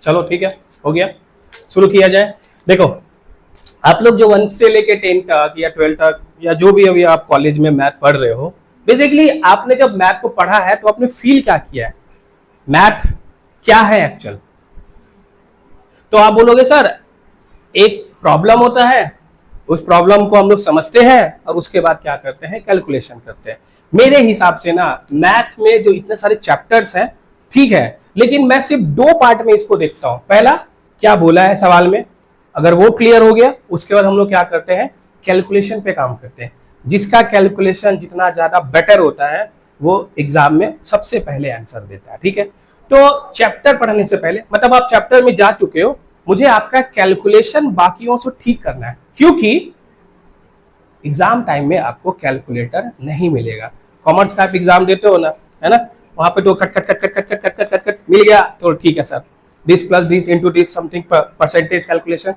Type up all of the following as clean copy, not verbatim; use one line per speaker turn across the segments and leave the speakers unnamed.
चलो ठीक है, हो गया, शुरू किया जाए। देखो आप लोग जो 1 से लेके 10 तक या 12 तक या जो भी अभी आप कॉलेज में मैथ पढ़ रहे हो, बेसिकली आपने जब मैथ को पढ़ा है तो आपने फील क्या किया है, मैथ क्या है एक्चुअल। तो आप बोलोगे सर एक प्रॉब्लम होता है, उस प्रॉब्लम को हम लोग समझते हैं और उसके बाद क्या करते हैं, कैलकुलेशन करते हैं। मेरे हिसाब से ना मैथ में जो इतने सारे चैप्टर्स हैं ठीक है, लेकिन मैं सिर्फ 2 पार्ट में इसको देखता हूं। पहला क्या बोला है सवाल में, अगर वो क्लियर हो गया उसके बाद हम लोग क्या करते हैं, कैलकुलेशन पे काम करते हैं। जिसका कैलकुलेशन जितना ज्यादा बेटर होता है वो एग्जाम में सबसे पहले आंसर देता है। ठीक है, तो चैप्टर पढ़ने से पहले, मतलब आप चैप्टर में जा चुके हो, मुझे आपका कैलकुलेशन बाकियों से ठीक करना है, क्योंकि एग्जाम टाइम में आपको कैलकुलेटर नहीं मिलेगा। कॉमर्स का आप एग्जाम देते हो ना, है ना, वहां पे तो cut cut cut cut cut cut cut cut cut मिल गया तो ठीक है sir, this plus this into this something percentage calculation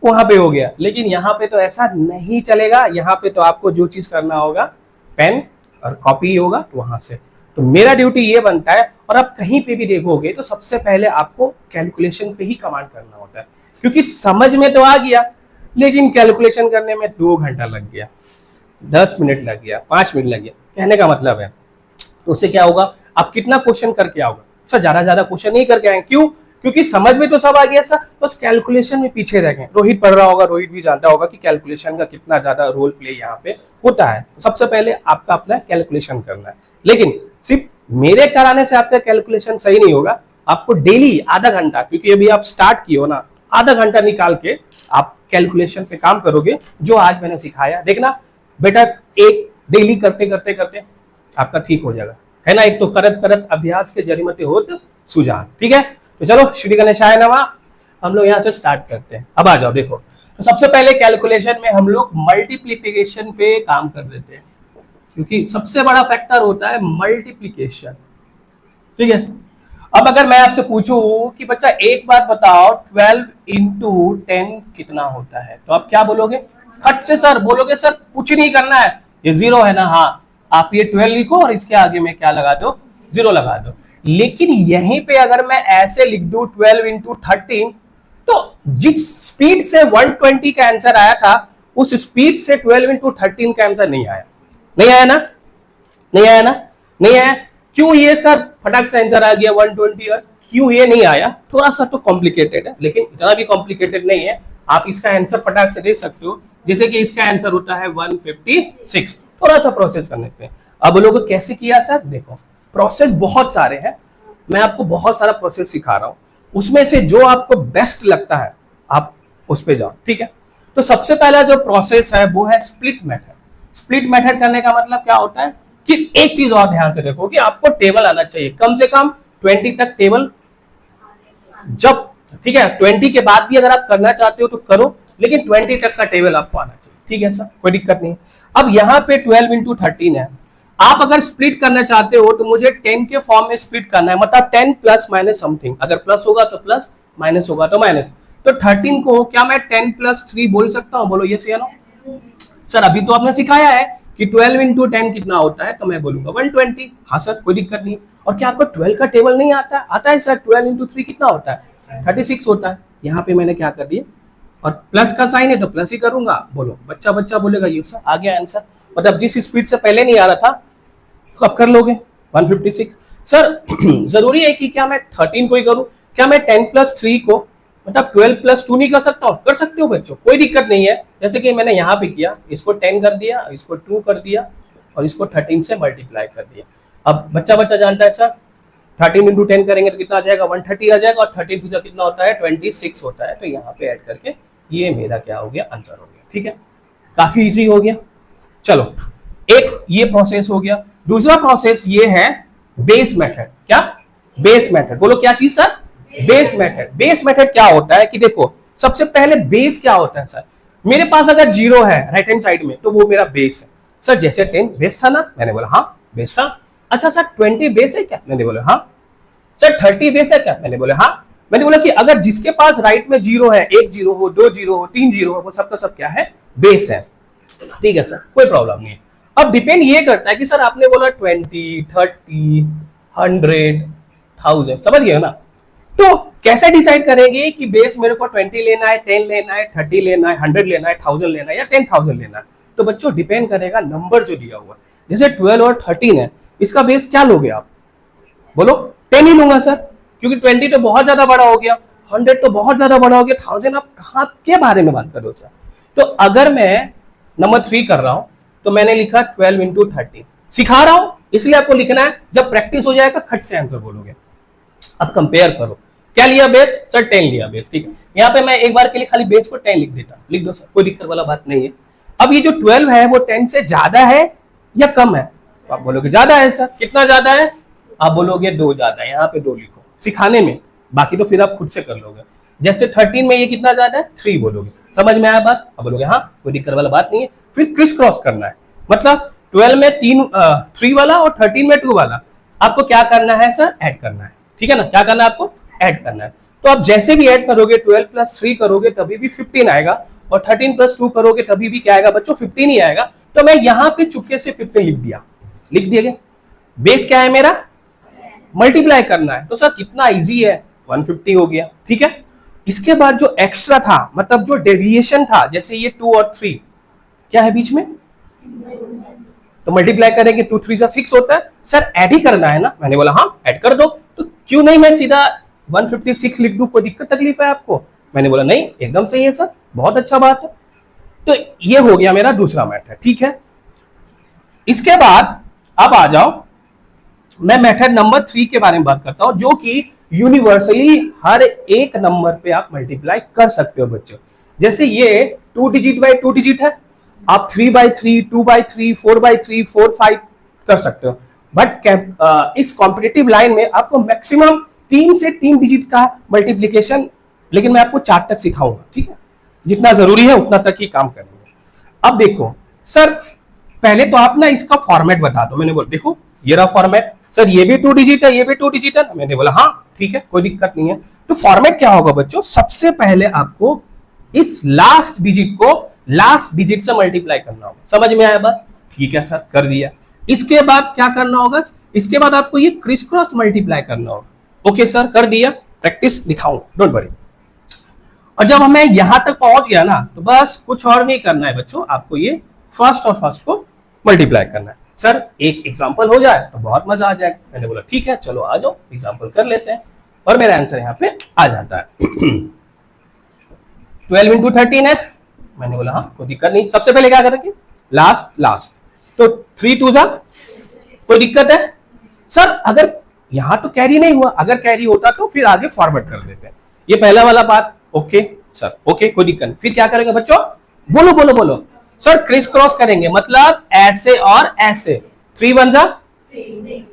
वहां पे हो गया। लेकिन यहाँ पे तो ऐसा नहीं चलेगा, यहाँ पे तो आपको जो चीज करना होगा पेन और कॉपी होगा तो वहां से। तो मेरा ड्यूटी ये बनता है, और आप कहीं पे भी देखोगे तो सबसे पहले आपको कैलकुलेशन पे ही कमांड करना होता है, क्योंकि समझ में तो आ गया लेकिन कैलकुलेशन करने में 2 घंटा लग गया, 10 मिनट लग गया, 5 मिनट लग गया, कहने का मतलब है। तो उससे क्या होगा, आप कितना क्वेश्चन करके आओगे सर, ज्यादा क्वेश्चन नहीं करके आए, क्यों, क्योंकि समझ में तो सब आ गया सर, बस कैलकुलेशन में पीछे रह गए। रोहित पढ़ रहा होगा, रोहित भी जानता होगा कि कैलकुलेशन का कितना ज्यादा रोल प्ले यहाँ पे होता है। तो सबसे पहले आपका अपना कैलकुलेशन करना है, लेकिन सिर्फ मेरे कराने से आपका कैलकुलेशन सही नहीं होगा। आपको डेली आधा घंटा, क्योंकि अभी आप स्टार्ट किए हो ना, आधा घंटा निकाल के आप कैलकुलेशन पे काम करोगे, जो आज मैंने सिखाया। देखना बेटा, एक डेली करते करते करते आपका ठीक हो जाएगा, है ना। एक तो करत करत अभ्यास के जरिमते होत सुजान। ठीक है, तो चलो श्री गणेशाय नमः, हम लोग यहाँ से स्टार्ट करते हैं। अब आ जाओ, देखो तो सबसे पहले कैलकुलेशन में हम लोग मल्टीप्लीकेशन पे काम कर देते हैं, क्योंकि सबसे बड़ा फैक्टर होता है मल्टीप्लीकेशन। ठीक है, अब अगर मैं आपसे पूछूं कि बच्चा एक बात बताओ 12 इंटू 10 कितना होता है, तो आप क्या बोलोगे, खट से सर बोलोगे सर कुछ नहीं करना है, ये 0 है ना, हाँ आप ये 12 लिखो और इसके आगे में क्या लगा दो, 0 लगा दो। लेकिन यहीं पे अगर मैं ऐसे लिख दूं 12 इंटू 13, तो जिस स्पीड से 120 का आंसर आया था उस स्पीड से 12 इंटू 13 का आंसर नहीं आया। नहीं आया ना, नहीं आया ना, नहीं आया। क्यों ये सर फटाक से आंसर आ गया 120, और क्यों ये नहीं आया, थोड़ा सा तो कॉम्प्लिकेटेड है, लेकिन इतना भी कॉम्प्लिकेटेड नहीं है, आप इसका आंसर फटाक से दे सकते हो। जैसे कि इसका आंसर होता है 156, थोड़ा सा प्रोसेस करने पे। अब लोग कैसे किया सर, देखो प्रोसेस बहुत सारे हैं, मैं आपको बहुत सारा प्रोसेस सिखा रहा हूं, उसमें से जो आपको बेस्ट लगता है आप उस पे जाओ। ठीक है, तो सबसे पहला जो प्रोसेस है वो है स्प्लिट मेथड। स्प्लिट मेथड करने का मतलब क्या होता है कि एक चीज और ध्यान से देखो कि आपको टेबल आना चाहिए, कम से कम 20 तक टेबल। जब ठीक है 20 के बाद भी अगर आप करना चाहते हो तो करो, लेकिन 20 तक का टेबल आपको आना चाहिए। ठीक है सर, कोई दिक्कत नहीं। अब यहाँ पे 12 इंटू 13 है, आप अगर स्प्लिट करना चाहते हो तो मुझे 10 के फॉर्म में स्प्लिट करना है, मतलब 10 प्लस माइनस समथिंग, अगर प्लस होगा तो प्लस, माइनस होगा तो माइनस। तो 13 को क्या मैं 10 प्लस 3 बोल सकता हूँ, बोलो यस या नो। सर अभी तो आपने सिखाया है कि 12 इंटू 10 कितना होता है, तो मैं बोलूंगा 120। हाँ सर कोई दिक्कत नहीं। और क्या आपको 12 का टेबल नहीं आता है, आता है सर, 12 इंटू 3 कितना होता है, 36 होता है। यहाँ पे मैंने क्या कर दिया, और प्लस का साइन है तो प्लस ही करूंगा। बोलो बच्चा बच्चा बोलेगा ये सर आ गया आंसर, मतलब जिस स्पीड से पहले नहीं आ रहा था तो अब कर लोगे 156। सर जरूरी है कि क्या मैं 13 को ही करूं, क्या मैं 10 प्लस 3 को मतलब 12 प्लस 2 नहीं कर सकता हूं, कर सकते हो बच्चों, कोई दिक्कत नहीं है। जैसे कि मैंने यहाँ पे किया, इसको 10 कर दिया, इसको 2 कर दिया और इसको 13 से मल्टीप्लाई कर दिया। अब बच्चा बच्चा जानता है सर 13 इंटू 10 करेंगे तो कितना आ जाएगा, 130 आ जाएगा, और 13 टू कितना होता है 26 होता है। तो यहाँ पे ऐड करके ये मेरा क्या हो गया, आंसर हो गया। ठीक है, काफी इजी हो गया। चलो एक ये प्रोसेस हो गया। दूसरा प्रोसेस ये है बेस मेथड। क्या बेस मेथड, बोलो क्या चीज sir, base method. Base method क्या होता है कि देखो सबसे पहले बेस क्या होता है सर, मेरे पास अगर 0 है राइट हैंड साइड में तो वो मेरा बेस है। सर जैसे 10 बेस था ना, मैंने बोला हाँ बेस था। अच्छा सर 20 बेस है क्या, मैंने बोला हाँ। सर 30 बेस है क्या, मैंने बोला हाँ। मैंने बोला कि अगर जिसके पास राइट में 0 है, 1 0 हो, 2 0 हो, 3 0 हो, वो सबका सब क्या है, बेस है। ठीक है सर, कोई प्रॉब्लम नहीं है। अब डिपेंड ये करता है कि सर आपने बोला 20, 30, 100, 1000, समझ गए ना। तो कैसे डिसाइड करेंगे कि बेस मेरे को 20 लेना है, 10 लेना है, 30 लेना है, 100 लेना है, 1000 लेना है या 10,000 लेना है? तो बच्चों डिपेंड करेगा नंबर जो दिया हुआ है। जैसे 12 और 13 है, इसका बेस क्या लोगे आप? बोलो 10 ही लूंगा सर, क्योंकि 20 तो बहुत ज्यादा बड़ा हो गया, 100 तो बहुत ज्यादा बड़ा हो गया, 1000 आप कहां के बारे में बात कर रहे हो सर? तो अगर मैं नंबर 3 कर रहा हूं तो मैंने लिखा 12 इंटू 13, सिखा रहा हूं इसलिए आपको लिखना है, जब प्रैक्टिस हो जाएगा खट से आंसर बोलोगे। अब कंपेयर करो, क्या लिया बेस सर? 10 लिया बेस, ठीक है। यहाँ पे मैं एक बार के लिए खाली बेस को 10 लिख देता, लिख दो सर, कोई दिक्कत वाला बात नहीं है। अब ये जो 12 है वो 10 से ज्यादा है या कम है? तो आप बोलोगे ज्यादा है सर। कितना ज्यादा है? आप बोलोगे 2 ज्यादा है, यहाँ पे 2 लिखो सिखाने में, बाकी तो फिर आप खुद से कर लोगे। जैसे 13 में ये कितना ज्यादा है? 3 बोलोगे, समझ में आया बात? अब बोलोगे हाँ कोई दिक्कत वाला बात नहीं है। फिर क्रिस क्रॉस करना है, मतलब 12 में 3 वाला और 13 में 2 वाला आपको क्या करना है सर? ऐड करना है, ठीक है ना? क्या करना है आपको? ऐड करना है। तो आप जैसे भी ऐड करोगे 12 प्लस 3 करोगे तभी भी 15 आएगा, और 13 प्लस 2 करोगे तभी भी क्या आएगा बच्चों? 15 ही आएगा। तो मैं यहाँ पे चुपके से 15 लिख दिया गया। बेस क्या है मेरा? मल्टीप्लाई करना है। तो सर कितना इजी है, 150 हो गया, ठीक है। इसके बाद जो एक्स्ट्रा था, मतलब जो डेविएशन था, जैसे ये 2 और 3 क्या है बीच में, तो मल्टीप्लाई करेंगे 2 3 6 होता है। सर ऐड ही करना है ना? मैंने बोला हाँ ऐड कर दो। तो क्यों नहीं मैं सीधा 156 लिख दूं, कोई दिक्कत तकलीफ है आपको? मैंने बोला नहीं एकदम सही है सर, बहुत अच्छा बात है। तो ये हो गया मेरा दूसरा मेथड, ठीक है। इसके बाद अब आ जाओ, मैं मेथड नंबर 3 के बारे में बात करता हूं, जो कि यूनिवर्सली हर एक नंबर पे आप मल्टीप्लाई कर सकते हो बच्चों। जैसे ये 2 डिजिट बाई 2 डिजिट है, आप 3 बाई 3, 2 बाई 3, 4 बाई 3, 4 5 कर सकते हो। बट इस कॉम्पिटिटिव लाइन में आपको मैक्सिमम 3 से 3 डिजिट का मल्टीप्लीकेशन, लेकिन मैं आपको 4 तक सिखाऊंगा, ठीक है। जितना जरूरी है उतना तक ही काम करेंगे। अब देखो सर, पहले तो आप ना इसका फॉर्मेट बता दो। मैंने बोला देखो ये रहा फॉर्मेट, सर ये भी 2 डिजिट है, ये भी 2 डिजिट है। मैंने बोला हाँ ठीक है कोई दिक्कत नहीं है। तो फॉर्मेट क्या होगा बच्चों? सबसे पहले आपको इस लास्ट डिजिट को लास्ट डिजिट से मल्टीप्लाई करना होगा। समझ में आया बात? ठीक है सर कर दिया। इसके बाद क्या करना होगा? इसके बाद आपको ये क्रिस क्रॉस मल्टीप्लाई करना होगा। ओके सर कर दिया, प्रैक्टिस दिखाऊंगा, डोंट वरी। और जब हमें यहां तक पहुंच गया ना, तो बस कुछ और नहीं करना है बच्चों, आपको ये फर्स्ट और फर्स्ट को मल्टीप्लाई करना है। सर एक एग्जांपल हो जाए तो बहुत मजा आ जाएगा। मैंने बोला ठीक है चलो आ जाओ एग्जांपल कर लेते हैं, और मेरा आंसर यहाँ पे आ जाता है। 12 इंटू 13 है। मैंने बोला हाँ कोई दिक्कत नहीं। सबसे पहले क्या करेंगे? लास्ट। तो 3 2 जा, कोई दिक्कत है? सर अगर यहां तो कैरी नहीं हुआ, अगर कैरी होता तो फिर आगे फॉरवर्ड कर देते हैं। ये पहला वाला बात ओके सर, ओके कोई दिक्कत नहीं। फिर क्या करेंगे बच्चों? बोलो बोलो बोलो। सर क्रिस क्रॉस करेंगे, मतलब ऐसे और ऐसे। 3 1 जा,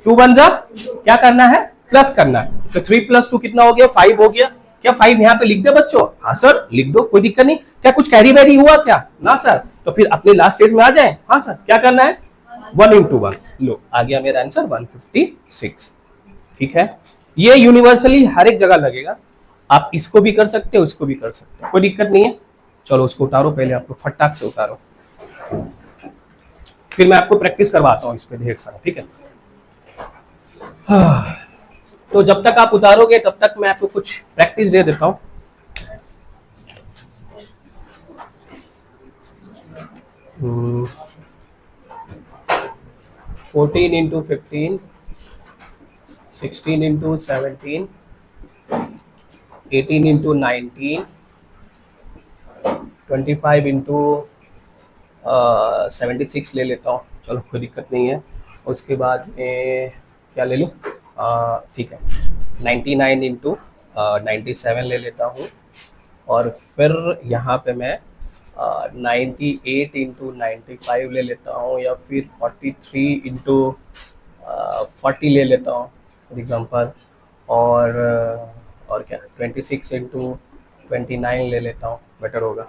2 1 जा, क्या करना है? प्लस करना है। तो 3 प्लस 2 कितना हो गया? 5 हो गया। क्या 5 यहाँ पे लिख दे बच्चों? हाँ सर लिख दो, कोई दिक्कत नहीं। क्या कुछ कैरी वैरी हुआ क्या? ना सर। तो फिर अपने लास्ट स्टेज में आ जाए। हाँ सर क्या करना है? 1 इंटू 1। लो आ गया मेरा आंसर 156, ठीक है। ये यूनिवर्सली हर एक जगह लगेगा, आप इसको भी कर सकते हो, इसको भी कर सकते हो, कोई दिक्कत नहीं है। चलो उसको उतारो, पहले आपको फटाक से उतारो, फिर मैं आपको प्रैक्टिस करवाता हूँ इस पे ढेर सारा, ठीक है। तो जब तक आप उतारोगे तब तक मैं आपको कुछ प्रैक्टिस दे देता हूँ। Hmm. 14 into 15, 16 into 17, 18 into 19, 25 into 76 ले लेता हूँ, चलो कोई दिक्कत नहीं है। उसके बाद में क्या ले लूँ? ठीक है 99 इंटू 97 ले लेता हूँ, और फिर यहाँ पे मैं 98 इंटू 95 ले लेता हूँ, या फिर 43 इंटू 40 ले लेता हूँ फॉर एग्जांपल, और क्या 26 इंटू 29 ले लेता हूँ, बेटर होगा,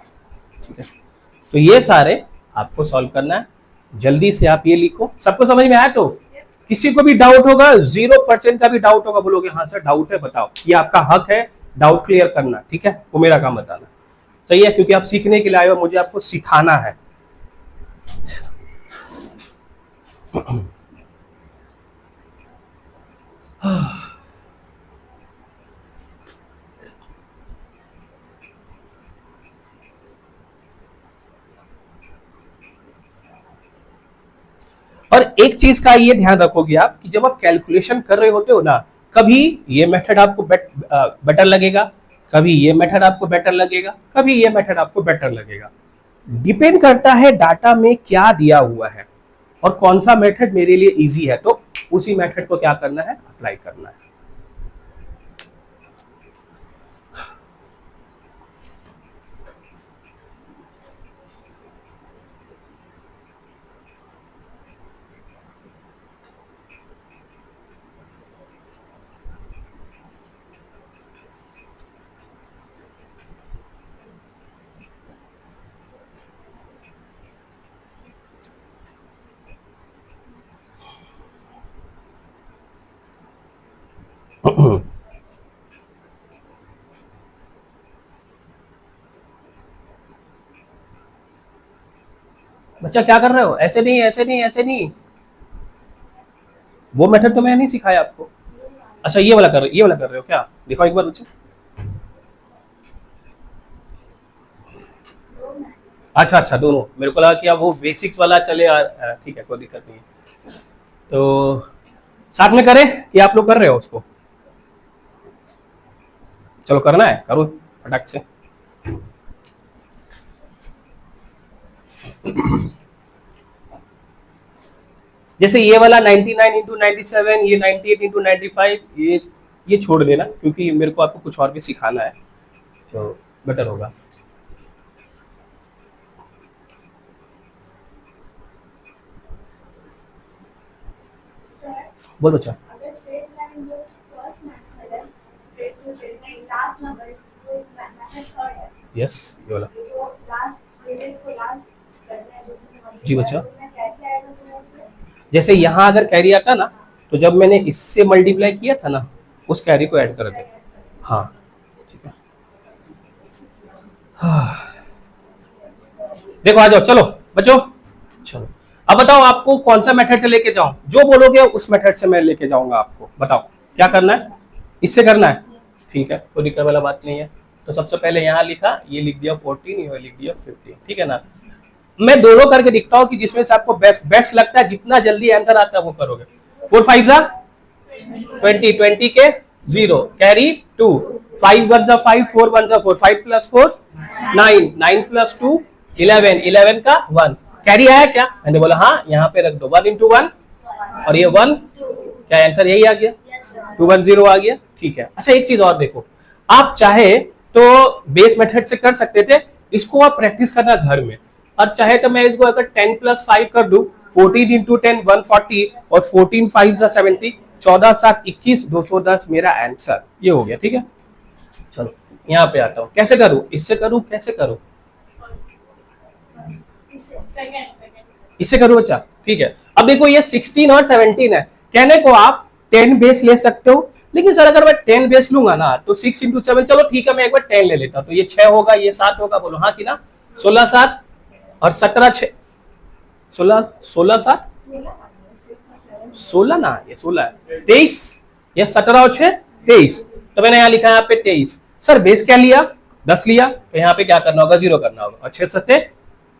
ठीक है। तो ये सारे आपको सॉल्व करना है, जल्दी से आप ये लिखो। सबको समझ में आया? तो किसी को भी डाउट होगा, 0% का भी डाउट होगा, बोलोगे हाँ सर डाउट है बताओ, ये आपका हक है डाउट क्लियर करना, ठीक है। वो मेरा काम बताना, सही है, क्योंकि आप सीखने के लिए आए हो, मुझे आपको सिखाना है। और एक चीज का ये ध्यान रखोगे आप कि जब आप कैलकुलेशन कर रहे होते हो ना, कभी ये मेथड आपको बेटर लगेगा, कभी ये मेथड आपको बेटर लगेगा, कभी ये मेथड आपको बेटर लगेगा। डिपेंड करता है डाटा में क्या दिया हुआ है और कौन सा मेथड मेरे लिए इजी है, तो उसी मेथड को क्या करना है, अप्लाई करना है। बच्चा क्या कर रहे हो, ऐसे नहीं ऐसे नहीं ऐसे नहीं, वो मेथड तो मैंने नहीं सिखाया आपको। अच्छा ये वाला कर रहे हो क्या, दिखाओ एक बार बच्चे। अच्छा अच्छा दोनों, मेरे को लगा कि अब वो बेसिक्स वाला चले, ठीक है कोई दिक्कत नहीं है। तो साथ में करें कि आप लोग कर रहे हो उसको, चलो करना है करो फटाक से। जैसे ये वाला 99 इंटू 97, ये 98 इंटू 95, ये छोड़ देना क्योंकि मेरे को आपको कुछ और भी सिखाना है, तो बेटर होगा। बोल बच्चा। यस ये वाला जी बच्चा। जैसे यहाँ अगर कैरी आता ना, तो जब मैंने इससे मल्टीप्लाई किया था ना, उस कैरी को ऐड कर दे। हाँ ठीक है, देखो आ जाओ, चलो बच्चों चलो। अब बताओ आपको कौन सा मेथड से लेके जाऊं, जो बोलोगे उस मेथड से मैं लेके जाऊंगा आपको। बताओ क्या करना है, इससे करना है, ठीक है कोई दिक्कत वाला बात नहीं है। तो सबसे पहले यहाँ लिखा, ये लिख दिया 14, ये लिख दिया 15, ठीक है ना। मैं दोनों करके दिखता हूँ कि जिसमें से आपको बेस्ट लगता है, जितना जल्दी आंसर आता है वो करोगे। 4 5 जा 20, 20 के 0 कैरी 2, 5 1 जा 5, 4 1 जा 4, 5 प्लस 4 9, 9 प्लस 2 11, 11 का 1 कैरी आया क्या, मैंने बोला हाँ यहाँ पे रख दो 1 इंटू 1 और ये 1, क्या आंसर यही आ गया, 210 आ गया, ठीक है। अच्छा एक चीज और देखो, आप चाहे तो बेस मेथड से कर सकते थे, इसको आप प्रैक्टिस करना घर में, और चाहे तो मैं इसको अगर 10 प्लस 5 कर दूं, 14 इंटू 10 140 और 14 5 70, 14 7 21, 210 मेरा आंसर ये हो गया, ठीक है। चलो यहाँ पे आता हूँ, कैसे करूँ, इससे करूँ कैसे करूँ, इससे करूँ बच्चा, ठीक है। अब देखो ये 16 और 17 है, कहने को आप 10 बेस ले सकते हो, लेकिन सर अगर मैं 10 बेस लूंगा ना तो 6 इंटू 7, चलो ठीक है मैं एक बार 10 ले लेता, तो ये 6 होगा, ये 7 होगा, बोलो हाँ कि ना। 16 7 और 17 6, 16 16 7 16 ना, ये 16 है, 23, ये 17 और 6 23, तो मैंने यहाँ लिखा है यहाँ पे 23। सर बेस क्या लिया, 10 लिया, तो यहाँ पे क्या करना होगा, 0 करना होगा, और 6 7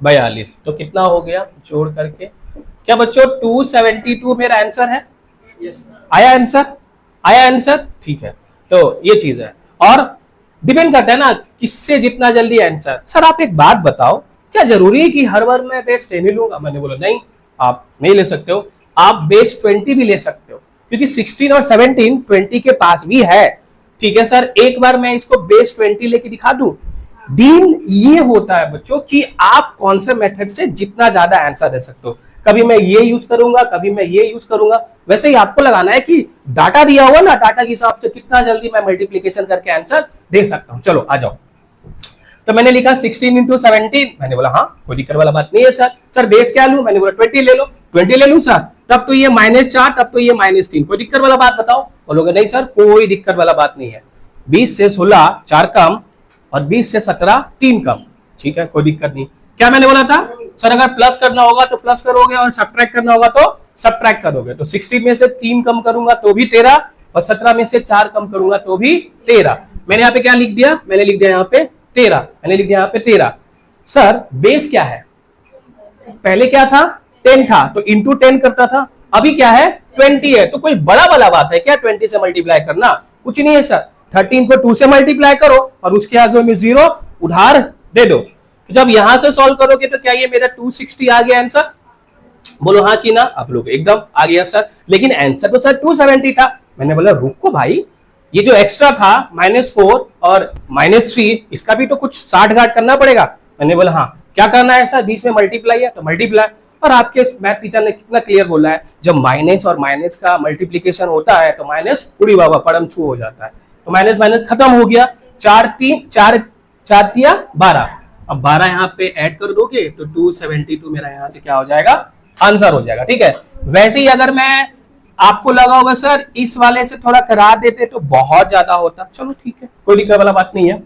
42, तो कितना हो गया जोड़ करके, क्या बच्चों 272 मेरा आंसर है। आया आंसर, आया आंसर, ठीक है। तो ये चीज है, और डिपेंड करता है ना किससे जितना जल्दी आंसर। सर आप एक बात बताओ, क्या जरूरी है कि हर बार मैं बेस 10 ही लूंगा, मैंने बोला नहीं, आप नहीं ले सकते हो, आप बेस 20 भी ले सकते हो, क्योंकि 16 और 17 20 के पास भी है, ठीक है। सर एक बार मैं इसको बेस 20 लेके दिखा दूं, डील ये होता है बच्चों कि आप कौन से मेथड से जितना ज्यादा आंसर दे सकते हो, कभी मैं ये यूज करूंगा, कभी मैं ये यूज करूंगा, वैसे ही आपको लगाना है कि डाटा दिया हुआ ना, डाटा के हिसाब से कितना जल्दी मैं मल्टीप्लीकेशन करके आंसर दे सकता हूं। चलो आ जाओ, तो मैंने लिखा 16 इंटू 17, मैंने बोला हाँ कोई दिक्कत वाला बात नहीं है सर। सर बेस क्या लूं, मैंने बोला 20 ले लो, 20 ले लूं सर, तब तो ये -4, तब तो ये -3, कोई दिक्कत वाला बात बताओ, बोलोगे नहीं सर कोई दिक्कत वाला बात नहीं है, 20 से 16 4 कम और 20 से 17 3 कम, ठीक है कोई दिक्कत नहीं। क्या मैंने बोला था सर, अगर प्लस करना होगा तो प्लस करोगे और सब्ट्रैक्ट करना होगा तो सब्ट्रैक्ट करोगे, तो 16 में से 3 कम करूंगा तो भी 13, और 17 में से 4 कम करूंगा तो भी 13। मैंने यहाँ पे क्या लिख दिया, मैंने लिख दिया यहाँ पे 13, मैंने लिख दिया यहाँ पे 13। सर बेस क्या है, पहले क्या था 10 था तो इंटू 10 करता था, अभी क्या है 20 है, तो कोई बड़ा वाला बात है क्या 20 से मल्टीप्लाई करना? कुछ नहीं है सर। 13 को 2 से मल्टीप्लाई करो और उसके आगे में 0 उधार दे दो। जब यहां से सॉल्व करोगे तो क्या ये मेरा 260 आ गया आंसर? बोलो हाँ कि ना आप लोग, एकदम आ गया सर। लेकिन आंसर तो सर 270 था। मैंने बोला रुको भाई, ये जो एक्स्ट्रा था -4 और -3, इसका भी तो कुछ 60 घाट करना पड़ेगा। मैंने बोला हाँ, क्या करना है सर? बीच में मल्टीप्लाई है तो मल्टीप्लाई। और आपके मैथ टीचर ने कितना क्लियर बोला है, जब माइनस और माइनस का मल्टीप्लीकेशन होता है तो माइनस उड़ी बाबा परम छू हो जाता है, तो माइनस माइनस खत्म हो गया। 4 तिया 12, अब 12 यहाँ पे ऐड कर दोगे तो 272 मेरा यहाँ से क्या हो जाएगा? आंसर हो जाएगा। ठीक है, वैसे ही अगर मैं आपको लगा होगा सर इस वाले से थोड़ा करा देते तो बहुत ज्यादा होता, चलो ठीक है, कोई दिक्कत वाला बात नहीं है।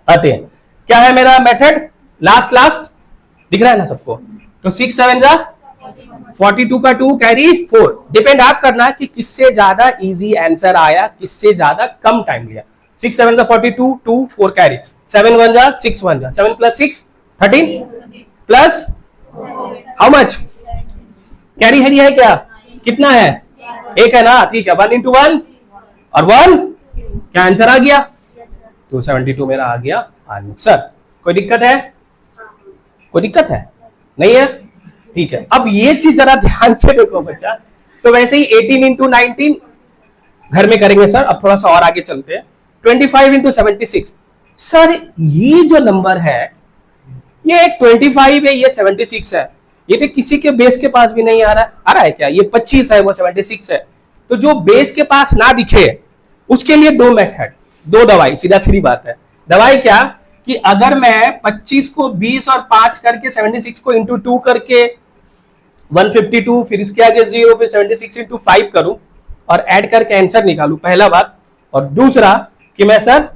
आते हैं, क्या है मेरा मेथड? लास्ट दिख रहा है ना सबको? तो 6 7 जा 42 का 2 कैरी 4। डिपेंड आप करना कि किससे ज्यादा इजी आंसर आया, किससे ज्यादा कम टाइम लिया। 6 7 जा 42, 2 4 कैरी, 7 1 जा 6 1 जा 7 plus 6 13 plus how much? Carry है क्या? कितना है? एक है ना, ठीक है। 1 इंटू 1 और 1, क्या आंसर आ गया? 272 मेरा आ गया आंसर। कोई दिक्कत है? कोई दिक्कत है? नहीं है? ठीक है। अब ये चीज जरा ध्यान से देखो बच्चा, तो वैसे ही 18 इंटू 19 घर में करेंगे सर। अब थोड़ा सा और आगे चलते हैं। 25 इंटू 76, सर ये जो नंबर है ये 25 है, ये 76 है, ये तो किसी के बेस के पास भी नहीं आ रहा है क्या? ये 25 है, वो 76 है। तो जो बेस के पास ना दिखे उसके लिए दो मेथड, दो दवाई, सीधा सीधी बात है। दवाई क्या कि अगर मैं 25 को 20 और 5 करके 76 को इंटू 2 करके 152, फिर इसके आगे 0, फिर 76 इंटू 5 करूं और ऐड करके आंसर निकालूं, पहला बात। और दूसरा कि मैं सर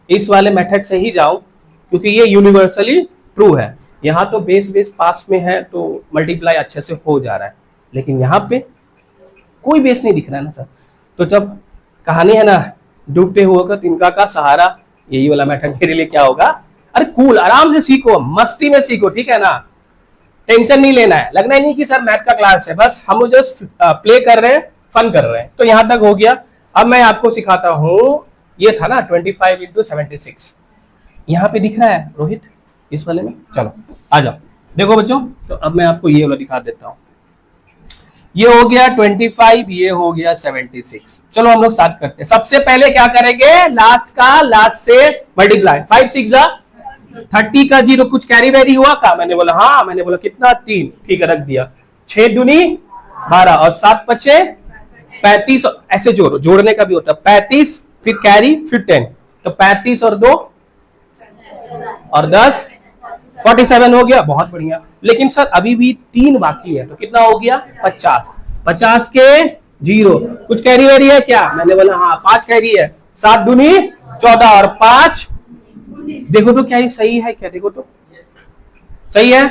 इस वाले मेथड से ही जाऊं क्योंकि ये यूनिवर्सली ट्रू है। यहां तो बेस पास में है तो मल्टीप्लाई अच्छे से हो जा रहा है, लेकिन यहां पे कोई बेस नहीं दिख रहा है ना सर। तो जब कहानी है ना डूबते हुए का तिनका का सहारा, यही वाला मेथड मेरे लिए क्या होगा? अरे कूल, आराम से सीखो, मस्ती में सीखो, ठीक है ना? टेंशन नहीं लेना है, लगना ही नहीं कि सर मैथ का क्लास है, बस हम जस्ट प्ले कर रहे हैं, फन कर रहे हैं। तो यहां तक हो गया। अब मैं आपको सिखाता हूं, ये था ना 25 इंटू 76, यहां पे दिख रहा है रोहित इस वाले में? चलो आ जाओ, देखो बच्चों। तो अब मैं आपको ये वाला दिखा देता हूं। ये हो गया 25, ये हो गया 76। चलो हम लोग साथ करते हैं। सबसे पहले क्या करेंगे? लास्ट का लास्ट से मल्टीप्लाई। 5 6 जा 30 का 0, कुछ कैरी वेरी हुआ का? मैंने बोला हाँ। मैंने बोला कितना? 3, ठीक है, रख दिया। 6 दूनी 12 और 7 5 35, ऐसे जोड़ने का भी होता है। 35 फिर कैरी फिर 10, तो 35 और 2 और 10 47 हो गया, बहुत बढ़िया। लेकिन सर अभी भी 3 बाकी है, तो कितना हो गया? 50। 50 के 0, कुछ कैरी वेरी है क्या? मैंने बोला हाँ, 5 कैरी है। 7 दूनी 14 और 5, देखो तो क्या ये सही है क्या? देखो तो सही है।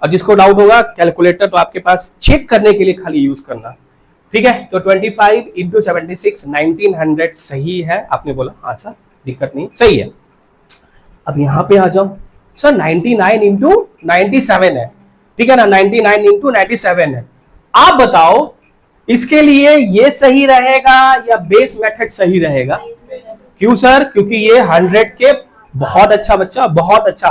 और जिसको डाउट होगा कैलकुलेटर तो आपके पास चेक करने के लिए खाली यूज करना, ठीक है? तो 25 इंटू 76 1900 सही है। आपने बोला हाँ सर, दिक्कत नहीं, सही है। अब यहां पे आ जाओ सर, 99 इंटू 97 है, ठीक है ना? 99 इंटू 97 है। आप बताओ इसके लिए ये सही रहेगा या बेस मेथड सही रहेगा? क्यों सर? क्योंकि ये 100 के बहुत अच्छा बच्चा, बहुत अच्छा।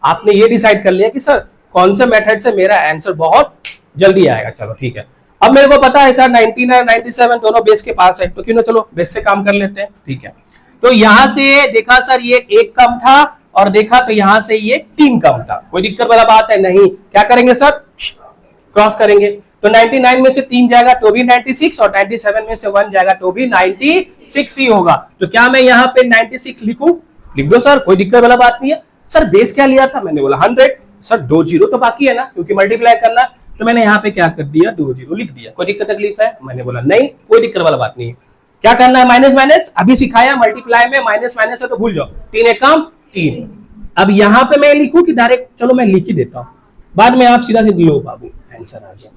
आपने ये डिसाइड कर लिया कि सर कौन से मेथड से मेरा आंसर बहुत जल्दी आएगा। चलो ठीक है। अब मेरे को पता है सर 99 97 दोनों बेस के पास है, तो क्यों ना चलो बेस से काम कर लेते हैं, ठीक है? तो यहां से देखा सर ये 1 कम था और देखा तो यहां से ये 3 कम था। कोई दिक्कत वाला बात है नहीं। क्या करेंगे सर? क्रॉस करेंगे। तो 99 में से 3 जाएगा तो भी 96 और 97 में से 1 जाएगा तो भी 96 ही होगा। तो क्या मैं यहाँ पे 96 लिखूं? लिख दो सर, कोई दिक्कत वाला बात नहीं है। सर बेस क्या लिया था? मैंने बोला 100। सर 2 0 तो बाकी है ना, क्योंकि मल्टीप्लाई करना, तो मैंने यहाँ पे क्या कर दिया? 2 0 लिख दिया। कोई दिक्कत तकलीफ है? मैंने बोला नहीं, कोई दिक्कत वाला बात नहीं है। क्या करना है? माइनस माइनस अभी सिखाया, मल्टीप्लाई में माइनस माइनस है तो भूल जाओ। 3 एक कम 3। अब यहां पे मैं लिखूं कि डायरेक्ट? चलो मैं लिख ही देता हूं, बाद में आप सीधा से लो बाबू, आंसर आ गया।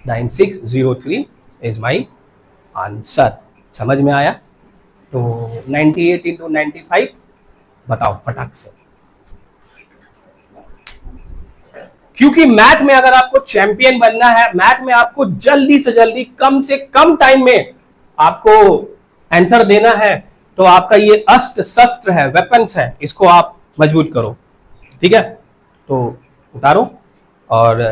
9603 इज माई आंसर। समझ में आया? तो 98 इंटू 95 बताओ फटाक से। क्योंकि मैथ में अगर आपको चैंपियन बनना है, मैथ में आपको जल्दी से जल्दी कम से कम टाइम में आपको आंसर देना है, तो आपका ये अस्त्र शस्त्र है, वेपन्स है, इसको आप मजबूत करो। ठीक है, तो उतारो और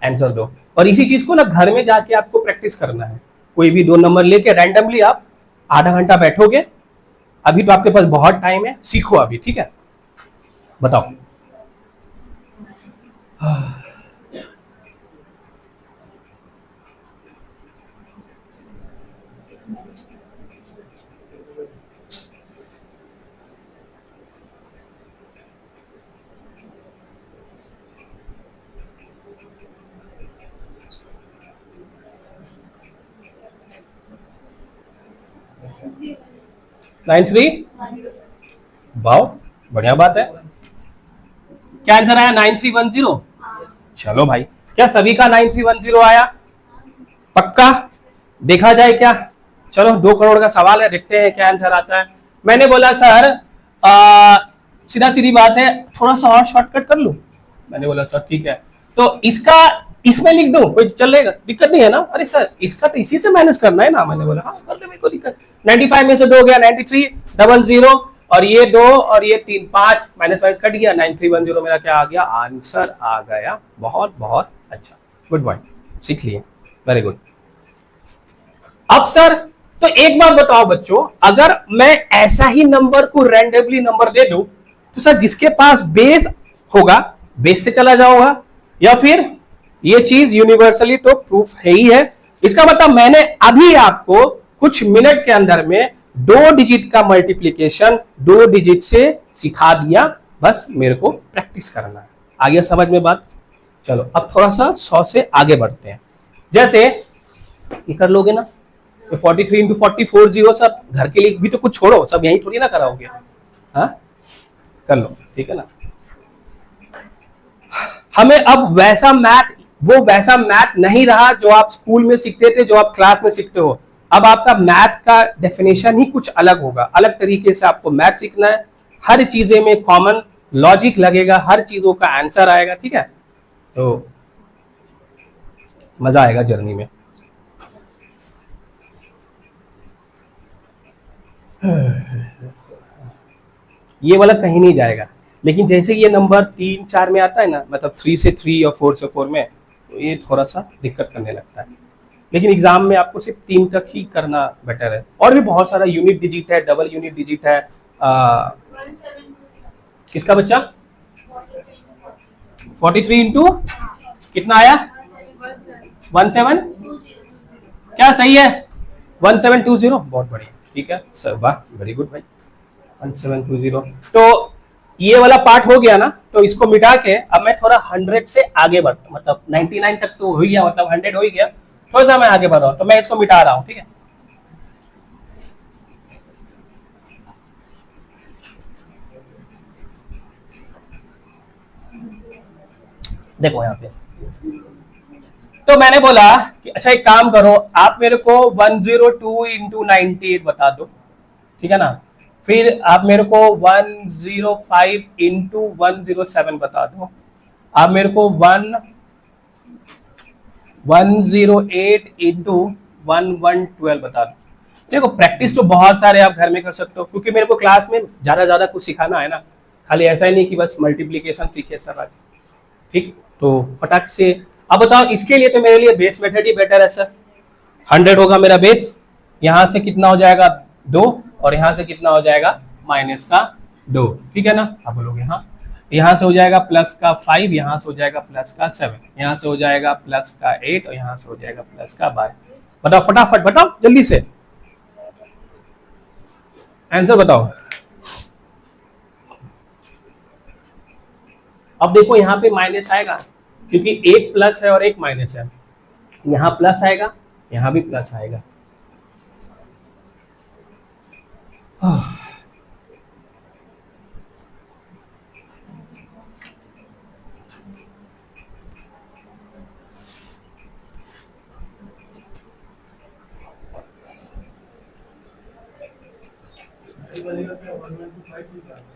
आंसर दो। और इसी चीज को ना घर में जाके आपको प्रैक्टिस करना है। कोई भी 2 नंबर लेके रैंडमली आप आधा घंटा बैठोगे, अभी तो आपके पास बहुत टाइम है, सीखो अभी। ठीक है, बताओ। 93 वाओ, बढ़िया बात है। क्या आंसर आया? 9310। चलो भाई, क्या सभी का 9310 आया? पक्का? देखा जाए क्या? चलो 2 करोड़ का सवाल है, देखते हैं क्या आंसर आता है। मैंने बोला सर सीधा सीधी बात है, थोड़ा सा और शॉर्टकट कर लूं। मैंने बोला सर ठीक है, तो इसका इसमें लिख दूं, कोई चलेगा? दिक्कत नहीं है ना? अरे सर इसका तो इसी से माइनस करना है ना। मैंने बोला हाँ कर ले, मेरे को दिक्कत। 95 में से 2 गया, 9300 और ये 2 और ये 3, 5 माइनस माइनस कट गया, 9310 मेरा क्या आ गया? आंसर आ गया। बहुत बहुत अच्छा, गुड बॉय, सीख लिए, वेरी गुड। अब सर तो एक बात बताओ बच्चों, अगर मैं ऐसा ही नंबर को रैंडमली नंबर दे दूं, तो सर जिसके पास बेस होगा बेस से चला जाऊंगा, या फिर ये चीज यूनिवर्सली तो प्रूफ है ही है। इसका मतलब मैंने अभी आपको कुछ मिनट के अंदर में 2 डिजिट का मल्टीप्लीकेशन 2 डिजिट से सिखा दिया, बस मेरे को प्रैक्टिस करना है। आ गया समझ में बात? चलो अब थोड़ा सा 100 से आगे बढ़ते हैं। जैसे ये कर लोगे ना, 43 इंटू 40 सब घर के लिए भी तो कुछ छोड़ो, सब यही थोड़ी ना कराओगे। हाँ कर लो, ठीक है ना। हमें अब वो वैसा मैथ नहीं रहा जो आप स्कूल में सीखते थे, जो आप क्लास में सीखते हो। अब आपका मैथ का डेफिनेशन ही कुछ अलग होगा, अलग तरीके से आपको मैथ सीखना है। हर चीजें में कॉमन लॉजिक लगेगा, हर चीजों का आंसर आएगा। ठीक है, तो मजा आएगा जर्नी में। ये वाला कहीं नहीं जाएगा, लेकिन जैसे ये नंबर 3 4 में आता है ना, मतलब 3 से 3 और 4 से 4 में, तो ये थोड़ा सा दिक्कत करने लगता है। लेकिन एग्जाम में आपको सिर्फ 3 तक ही करना बेटर है। और भी बहुत सारा यूनिट डिजिट है, डबल यूनिट डिजिट है। किसका बच्चा? 43 इंटू कितना आया? 17 क्या सही है? 1720, बहुत बढ़िया, ठीक है सर, वाह वेरी गुड भाई। 1720, तो ये वाला पार्ट हो गया ना, तो इसको मिटा के अब मैं थोड़ा 100 से आगे बढ़ता, मतलब 99 तक तो हो ही गया, मतलब 100 हो ही गया, थोड़ा सा मैं आगे बढ़ रहा हूं, तो मैं इसको मिटा रहा हूं। ठीक है, देखो यहाँ पे, तो मैंने बोला कि अच्छा एक काम करो, आप मेरे को 102 इंटू 98 बता दो, ठीक है ना। फिर आप मेरे को 105 इंटू 107 बता दो। आप मेरे को 108 इंटू 1112 बता दो। देखो प्रैक्टिस तो बहुत सारे आप घर में कर सकते हो, क्योंकि मेरे को क्लास में ज्यादा कुछ सिखाना है ना, खाली ऐसा ही नहीं कि बस मल्टीप्लीकेशन सीखे सर आज। ठीक, तो फटाक से अब बताओ, इसके लिए तो मेरे लिए बेस मेथड ही बेटर है सर। 100 होगा मेरा बेस, यहां से कितना हो जाएगा 2, और यहां से कितना हो जाएगा माइनस का 2, ठीक है ना। अब बोलोगे हाँ, यहां से हो जाएगा प्लस का 5, यहां से हो जाएगा प्लस का 7, यहां से हो जाएगा प्लस का 8, और यहां से हो जाएगा प्लस का 12। बताओ फटाफट, बताओ जल्दी से आंसर बताओ। अब देखो यहाँ पे माइनस आएगा, क्योंकि एक प्लस है और एक माइनस है। यहां प्लस आएगा, यहां भी प्लस आएगा।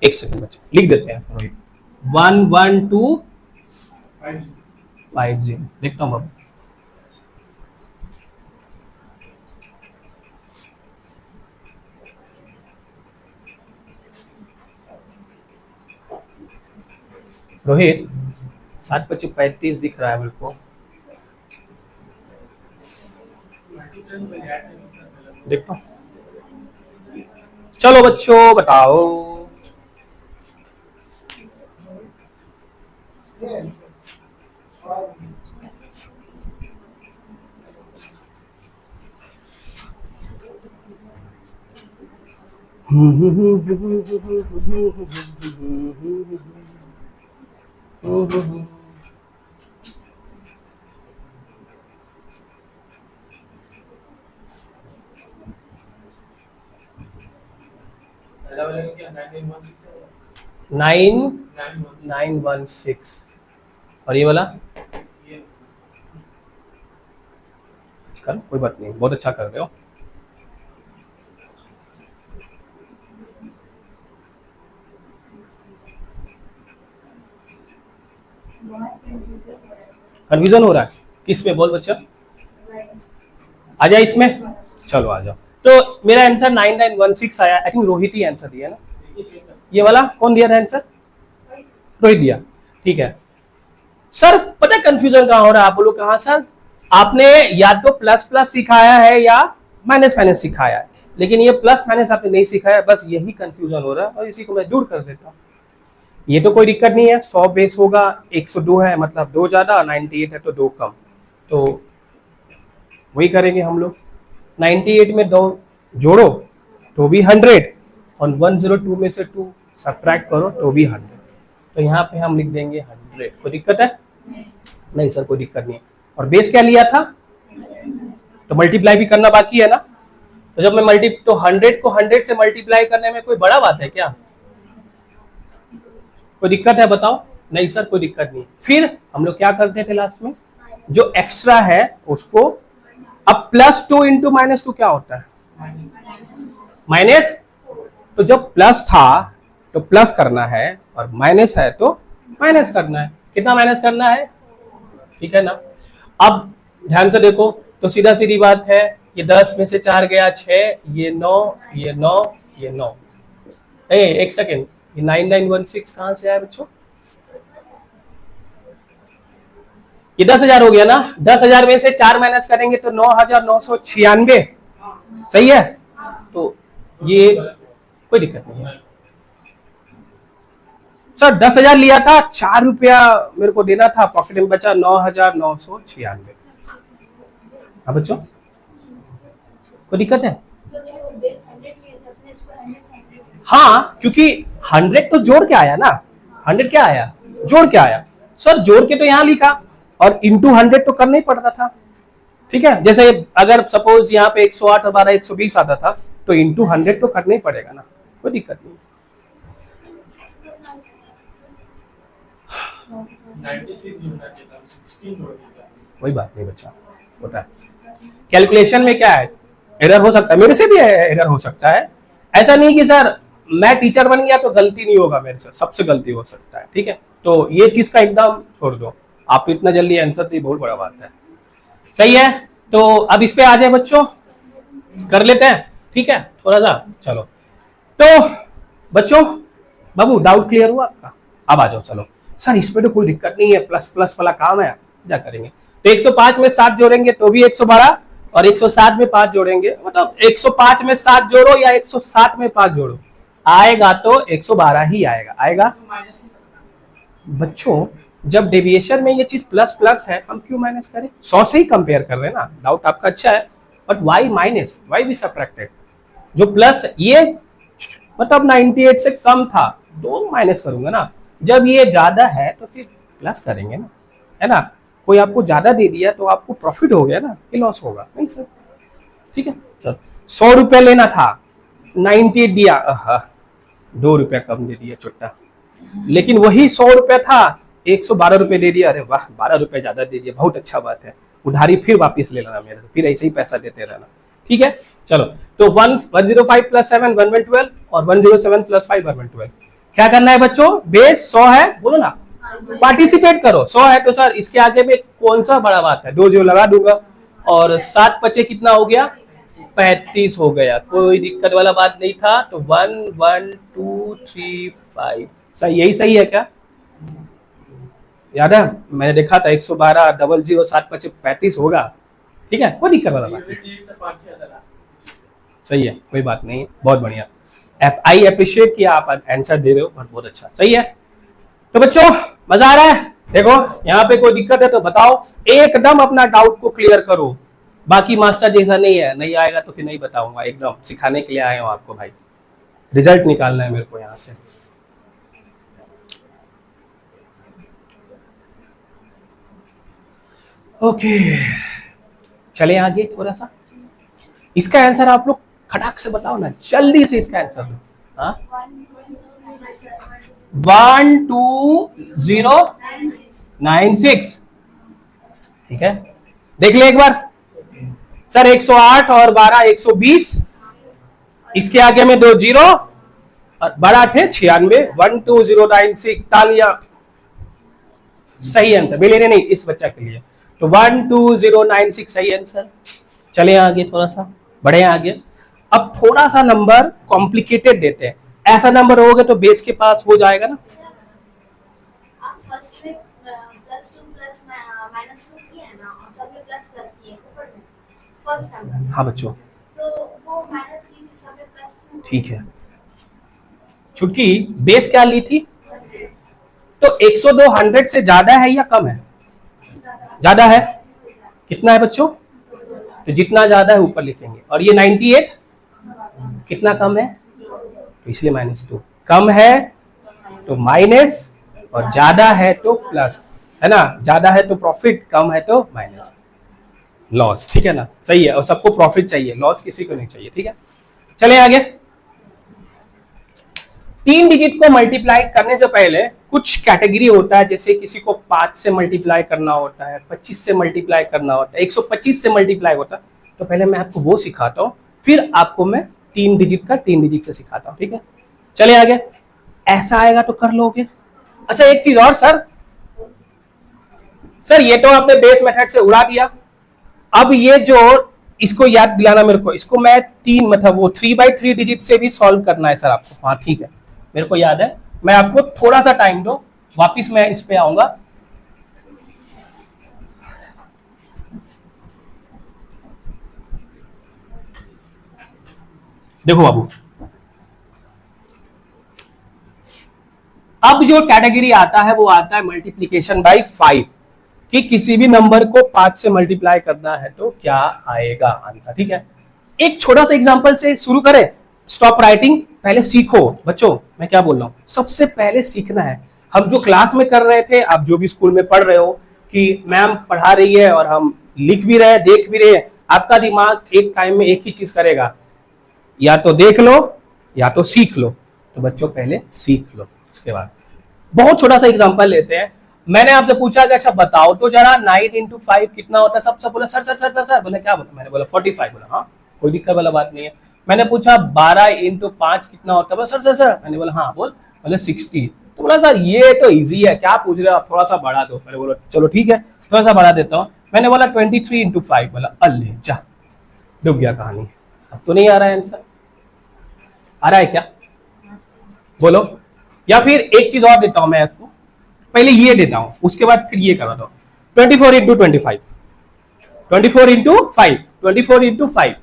एक सेकंड बच्चे लिख देते हैं। 112 50 देखता हूँ बाबू। रोहित 7/25 दिख रहा है मेरे को, देखता हूँ। चलो बच्चों बताओ। नाइन 916 और ये वाला कर, कोई बात नहीं, बहुत अच्छा कर रहे हो। कंफ्यूजन हो रहा है किस में, बोल बच्चा। आ जाए इसमें, चलो आ जाओ। तो मेरा आंसर 9916 आया। I think Rohit he answer दिया ना, ये वाला कौन दिया था आंसर? रोहित दिया, ठीक है। सर पता है कंफ्यूजन कहाँ हो रहा है? आप बोलो कहाँ सर? आपने या तो प्लस प्लस सिखाया है या माइनस माइनस सिखाया है, लेकिन ये प्लस माइनस आपने नहीं सिखाया, बस यही कंफ्यूजन हो रहा है और इसी को मैं दूर कर देता हूँ। ये तो कोई दिक्कत नहीं है, 100 बेस होगा, 102 है मतलब 2 ज्यादा, 98 है तो 2 कम, तो वही करेंगे हम लोग। 98 में 2 जोड़ो तो भी 100 और 102 में से 2 सब्ट्रैक्ट करो तो भी 100, तो यहाँ पे हम लिख देंगे 100। कोई दिक्कत है? नहीं सर कोई दिक्कत नहीं है। और बेस क्या लिया था? तो मल्टीप्लाई भी करना बाकी है ना, तो जब मैं 100 को 100 से मल्टीप्लाई करने में कोई बड़ा बात है क्या? कोई दिक्कत है बताओ? नहीं सर कोई दिक्कत नहीं। फिर हम लोग क्या करते थे लास्ट में, जो एक्स्ट्रा है उसको, अब +2 इंटू -2 क्या होता है? माइनस। तो जब प्लस था तो प्लस करना है और माइनस है तो माइनस करना है। कितना माइनस करना है? ठीक है ना। अब ध्यान से देखो तो सीधा सीधी बात है, ये 10 में से 4 गया 6, ये 9, ये 9, ये 9। एक सेकेंड, ये 9916 कहां से आया बच्चों? ये 10,000 हो गया ना। 10,000 में से 4 माइनस करेंगे तो 9,996 सही है। तो ये कोई दिक्कत नहीं है सर। 10,000 लिया था, 4 रुपया मेरे को देना था, पॉकेट में बचा 9,996। हाँ बच्चों कोई दिक्कत है? हाँ क्योंकि 100 तो जोड़ के आया ना, 100 क्या आया? जोड़ के आया। सर जोड़ के तो यहाँ लिखा और इंटू 100 तो करना ही पड़ता था, ठीक है। जैसे अगर सपोज यहाँ पे 108 और 12 120 आता था तो इंटू 100 तो करना ही पड़ेगा ना, कोई दिक्कत नहीं। 96 कोई बात नहीं बच्चा, होता है। कैलकुलेशन में क्या है, एरर हो सकता है, मेरे से भी एरर हो सकता है। ऐसा नहीं कि सर मैं टीचर बन गया तो गलती नहीं होगा मेरे से, सबसे गलती हो सकता है, ठीक है। तो ये चीज का एकदम छोड़ दो, आप इतना जल्दी आंसर दी बहुत बड़ा बात है, सही है। तो अब इस पे आ जाए बच्चों, कर लेते हैं, ठीक है थोड़ा सा। चलो तो बच्चों, बाबू डाउट क्लियर हुआ आपका? अब आ जाओ। चलो सर इस पे तो कोई दिक्कत नहीं है, प्लस प्लस वाला काम है, क्या करेंगे। तो 105 में 7 जोड़ेंगे तो भी 112 और 107 में 5 जोड़ेंगे, मतलब 105 में 7 जोड़ो या 107 में 5 जोड़ो, आएगा तो 112 ही आएगा। आएगा बच्चों, जब डेविएशन में ये चीज प्लस प्लस है हम क्यों माइनस करें? 100 से ही कंपेयर कर रहे हैं ना। डाउट आपका अच्छा है, बट वाई माइनस, वाई भी सब्ट्रैक्टेड? जो प्लस ये मतलब 98 से कम था तो माइनस करूंगा ना, जब ये ज्यादा है तो फिर प्लस करेंगे ना, है ना। कोई आपको ज्यादा दे दिया तो आपको प्रॉफिट हो गया ना, कि लॉस होगा? नहीं सर, ठीक है। चल 100 रुपया लेना था, 98 दिया, 2 रुपया कम दे दिया चुट्टा, लेकिन वही 100 रुपया था 112 रुपये दे दिया, अरे वाह 12 रुपये ज्यादा दे दिया, बहुत अच्छा बात है। उधारी फिर वापस ले लेना मेरे से, फिर ऐसे ही पैसा देते रहना, ठीक है। चलो तो 105 प्लस 7 112 और 107 प्लस 5 112। क्या करना है बच्चों? बेस 100 है, बोलो ना। पार्टिसिपेट करो। 100 है तो सर इसके आगे में कौन सा बड़ा बात है, 2 0 लगा दूंगा और 7 पचे कितना हो गया, 35 हो गया, कोई दिक्कत वाला बात नहीं था। तो 1 1 2 3 5 सही, यही सही है क्या? याद है मैंने देखा था 112 डबल 0 7 पचे 35 होगा, ठीक है, कोई दिक्कत वाला बात नहीं, सही है, कोई बात नहीं, बहुत बढ़िया। आई अप्रिशिएट कि आप आंसर दे रहे हो, बहुत अच्छा, सही है। तो बच्चों मजा आ रहा है? देखो यहाँ पे कोई दिक्कत है तो बताओ, एकदम अपना डाउट को क्लियर करो। बाकी मास्टर जैसा नहीं है, नहीं आएगा तो फिर नहीं बताऊंगा, एकदम सिखाने के लिए आए हो आपको भाई, रिजल्ट निकालना है मेरे को यहाँ से। ओके चले आगे थोड़ा सा, इसका आंसर आप लोग खटाक से बताओ ना, जल्दी से इसका आंसर दो। हाँ 12096, ठीक है, देख ले एक बार सर, 108 और 12 120, इसके आगे में 2 0 और बड़ा थे 96, 12096, तालियां, सही आंसर मिले नहीं इस बच्चा के लिए, तो 12096 सही आंसर। चले आगे थोड़ा सा बढ़े आगे, अब थोड़ा सा नंबर कॉम्प्लिकेटेड देते हैं, ऐसा नंबर होगा तो बेस के पास हो जाएगा ना। हाँ बच्चों ठीक है, चूंकि बेस क्या ली थी, तो 102 100 से ज्यादा है या कम है? ज्यादा है, कितना है बच्चों? तो जितना ज्यादा है ऊपर लिखेंगे, और ये 98 कितना कम है, तो इसलिए -2, कम है तो माइनस और ज्यादा है तो प्लस, है ना, ज्यादा है तो प्रॉफिट, कम है तो माइनस, लॉस, ठीक है ना, सही है, और सबको प्रॉफिट चाहिए, लॉस किसी को नहीं चाहिए, ठीक है। चले आगे, 3 डिजिट को मल्टीप्लाई करने से पहले कुछ कैटेगरी होता है, जैसे किसी को 5 से मल्टीप्लाई करना होता है, 25 से मल्टीप्लाई करना होता है, 125 से मल्टीप्लाई होता है, तो पहले मैं आपको वो सिखाता हूँ, फिर आपको मैं 3 डिजिट का 3 डिजिट से सिखाता हूँ, ठीक है। चले आगे, ऐसा आएगा तो कर लोगे। अच्छा एक चीज और सर ये तो आपने बेस मेथड से उड़ा दिया, अब ये जो इसको याद दिलाना मेरे को, इसको मैं 3 मतलब वो 3/3 डिजिट से भी सॉल्व करना है सर आपको। हाँ ठीक है, मेरे को याद है, मैं आपको थोड़ा सा टाइम दो, वापिस मैं इस पे आऊंगा। देखो बाबू, अब जो कैटेगरी आता है वो आता है मल्टीप्लीकेशन बाय 5, कि किसी भी नंबर को 5 से मल्टीप्लाई करना है तो क्या आएगा आंसर, ठीक है। एक छोटा सा एग्जांपल से शुरू करें, स्टॉप राइटिंग, पहले सीखो बच्चों, मैं क्या बोल रहा हूं, सबसे पहले सीखना है। हम जो क्लास में कर रहे थे, आप जो भी स्कूल में पढ़ रहे हो कि मैम पढ़ा रही है और हम लिख भी रहे हैं, देख भी रहे हैं, आपका दिमाग एक टाइम में एक ही चीज करेगा, या तो देख लो या तो सीख लो, तो बच्चों पहले सीख लो, उसके बाद। बहुत छोटा सा एग्जांपल लेते हैं, मैंने आपसे पूछा कि अच्छा बताओ तो जरा 9 × 5 कितना होता है, सब बोला sir sir sir sir sir, बोले क्या बोला, मैंने बोला 45, बोला हाँ कोई दिक्कत वाला बात नहीं है। मैंने पूछा 12 × 5 कितना होता है, बोला सर सर सर, मैंने बोला हाँ बोल, बोले 60, तो बोला सर ये तो इजी है, क्या पूछ रहे हो आप, थोड़ा सा बढ़ा दो, मैंने बोला चलो ठीक है थोड़ा सा बढ़ा देता हूँ। मैंने बोला 23 × 5, बोला अल्ले जा, डूब गया कहानी, अब तो नहीं आ रहा है आंसर, आ रहा है क्या बोलो, या फिर एक चीज और देता हूं मैं आपको, पहले ये देता हूं उसके बाद फिर ये करवा दो, 24 × 25, 24 × 5, 24 × 5,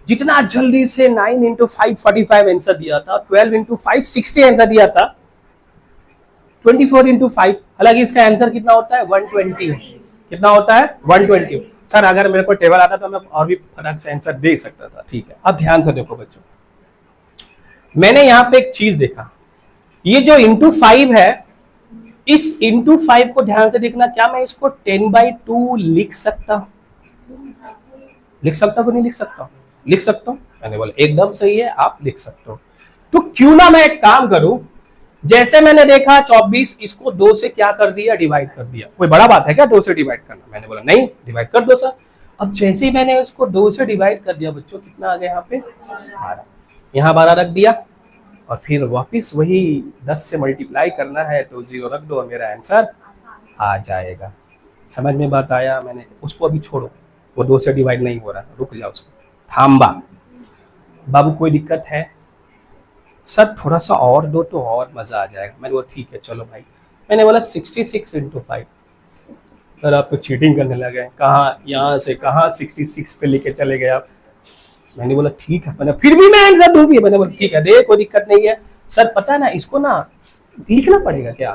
जितना जल्दी से 9 × 5 45 आंसर दिया था, 12 × 5 60 आंसर दिया था, 24 × 5, हालांकि इसका आंसर कितना होता है 120, कितना होता है 120। सर अगर मेरे को टेबल आता तो मैं और भी फटाक से आंसर दे सकता था, ठीक है। अब ध्यान से देखो बच्चों, मैंने यहाँ पे एक चीज देखा, ये जो × 5 है, इस × 5 को ध्यान से देखना, क्या मैं इसको 10/2 लिख सकता हूं, लिख सकता हूं, नहीं लिख सकता हूं, लिख सकता हूं, मैंने बोला एकदम सही है, आप लिख सकते हो। तो क्यों ना मैं एक काम करूं, जैसे मैंने देखा 24, इसको 2 से क्या कर दिया, डिवाइड कर दिया, कोई बड़ा बात है क्या 2 से डिवाइड करना, मैंने बोला नहीं डिवाइड कर दो सर। अब जैसे ही मैंने इसको 2 से डिवाइड कर दिया बच्चों, कितना आ गया यहाँ पे 12, यहाँ 12 रख दिया, और फिर वापस वही 10 से मल्टीप्लाई करना है तो 0 रख दो और मेरा आंसर आ जाएगा। समझ में बात आया? मैंने उसको अभी छोड़ो, वो 2 से डिवाइड नहीं हो रहा, रुक जाओ उसको, थाम्बा। बाबू कोई दिक्कत है? सर थोड़ा सा और दो तो और मजा आ जाएगा। मैंने बोला ठीक है चलो भाई। मैंने बोला 66 इंटू 5। सर आप तो चीटिंग करने लगे, कहाँ यहाँ से कहाँ 66 पे लेके चले गए आप। मैंने बोला ठीक है, मैंने फिर भी मैं आंसर दूंगी। मैंने बोला ठीक है दे, कोई दिक्कत नहीं है। सर पता है ना इसको ना लिखना पड़ेगा क्या?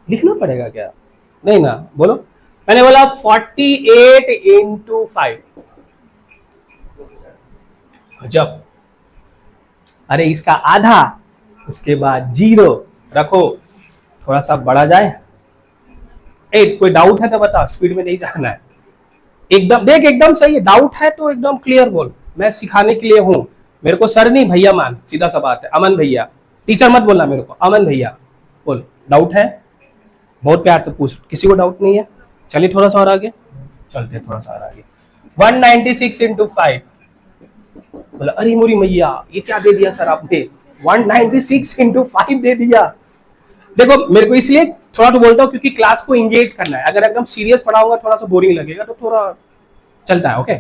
लिखना पड़ेगा क्या? नहीं ना, बोलो। मैंने बोला 48 इंटू 5। गजब। अरे इसका आधा, उसके बाद 0 रखो, थोड़ा सा बढ़ा जाए। कोई डाउट है तो बता, स्पीड में नहीं जाना है। एकदम देख, एकदम सही है। डाउट है तो एकदम क्लियर बोल, मैं सिखाने के लिए हूं। मेरे को सर नहीं भैया मान, सीधा सा बात है। अमन भैया, टीचर मत बोलना मेरे को, अमन भैया बोल। डाउट है? बहुत प्यार से पूछ, किसी को डाउट नहीं है? चलिए थोड़ा सा और आगे चलते, थोड़ा सा और आगे। 196 इंटू 5। बोला अरे मोरी मैया ये क्या दे दिया सर आपने, 196 इंटू 5 दे दिया। देखो मेरे को इसलिए थोड़ा तो बोलता हूँ क्योंकि क्लास को इंगेज करना है। अगर एकदम सीरियस पढ़ाऊंगा थोड़ा सा बोरिंग लगेगा, तो थोड़ा चलता है। ओके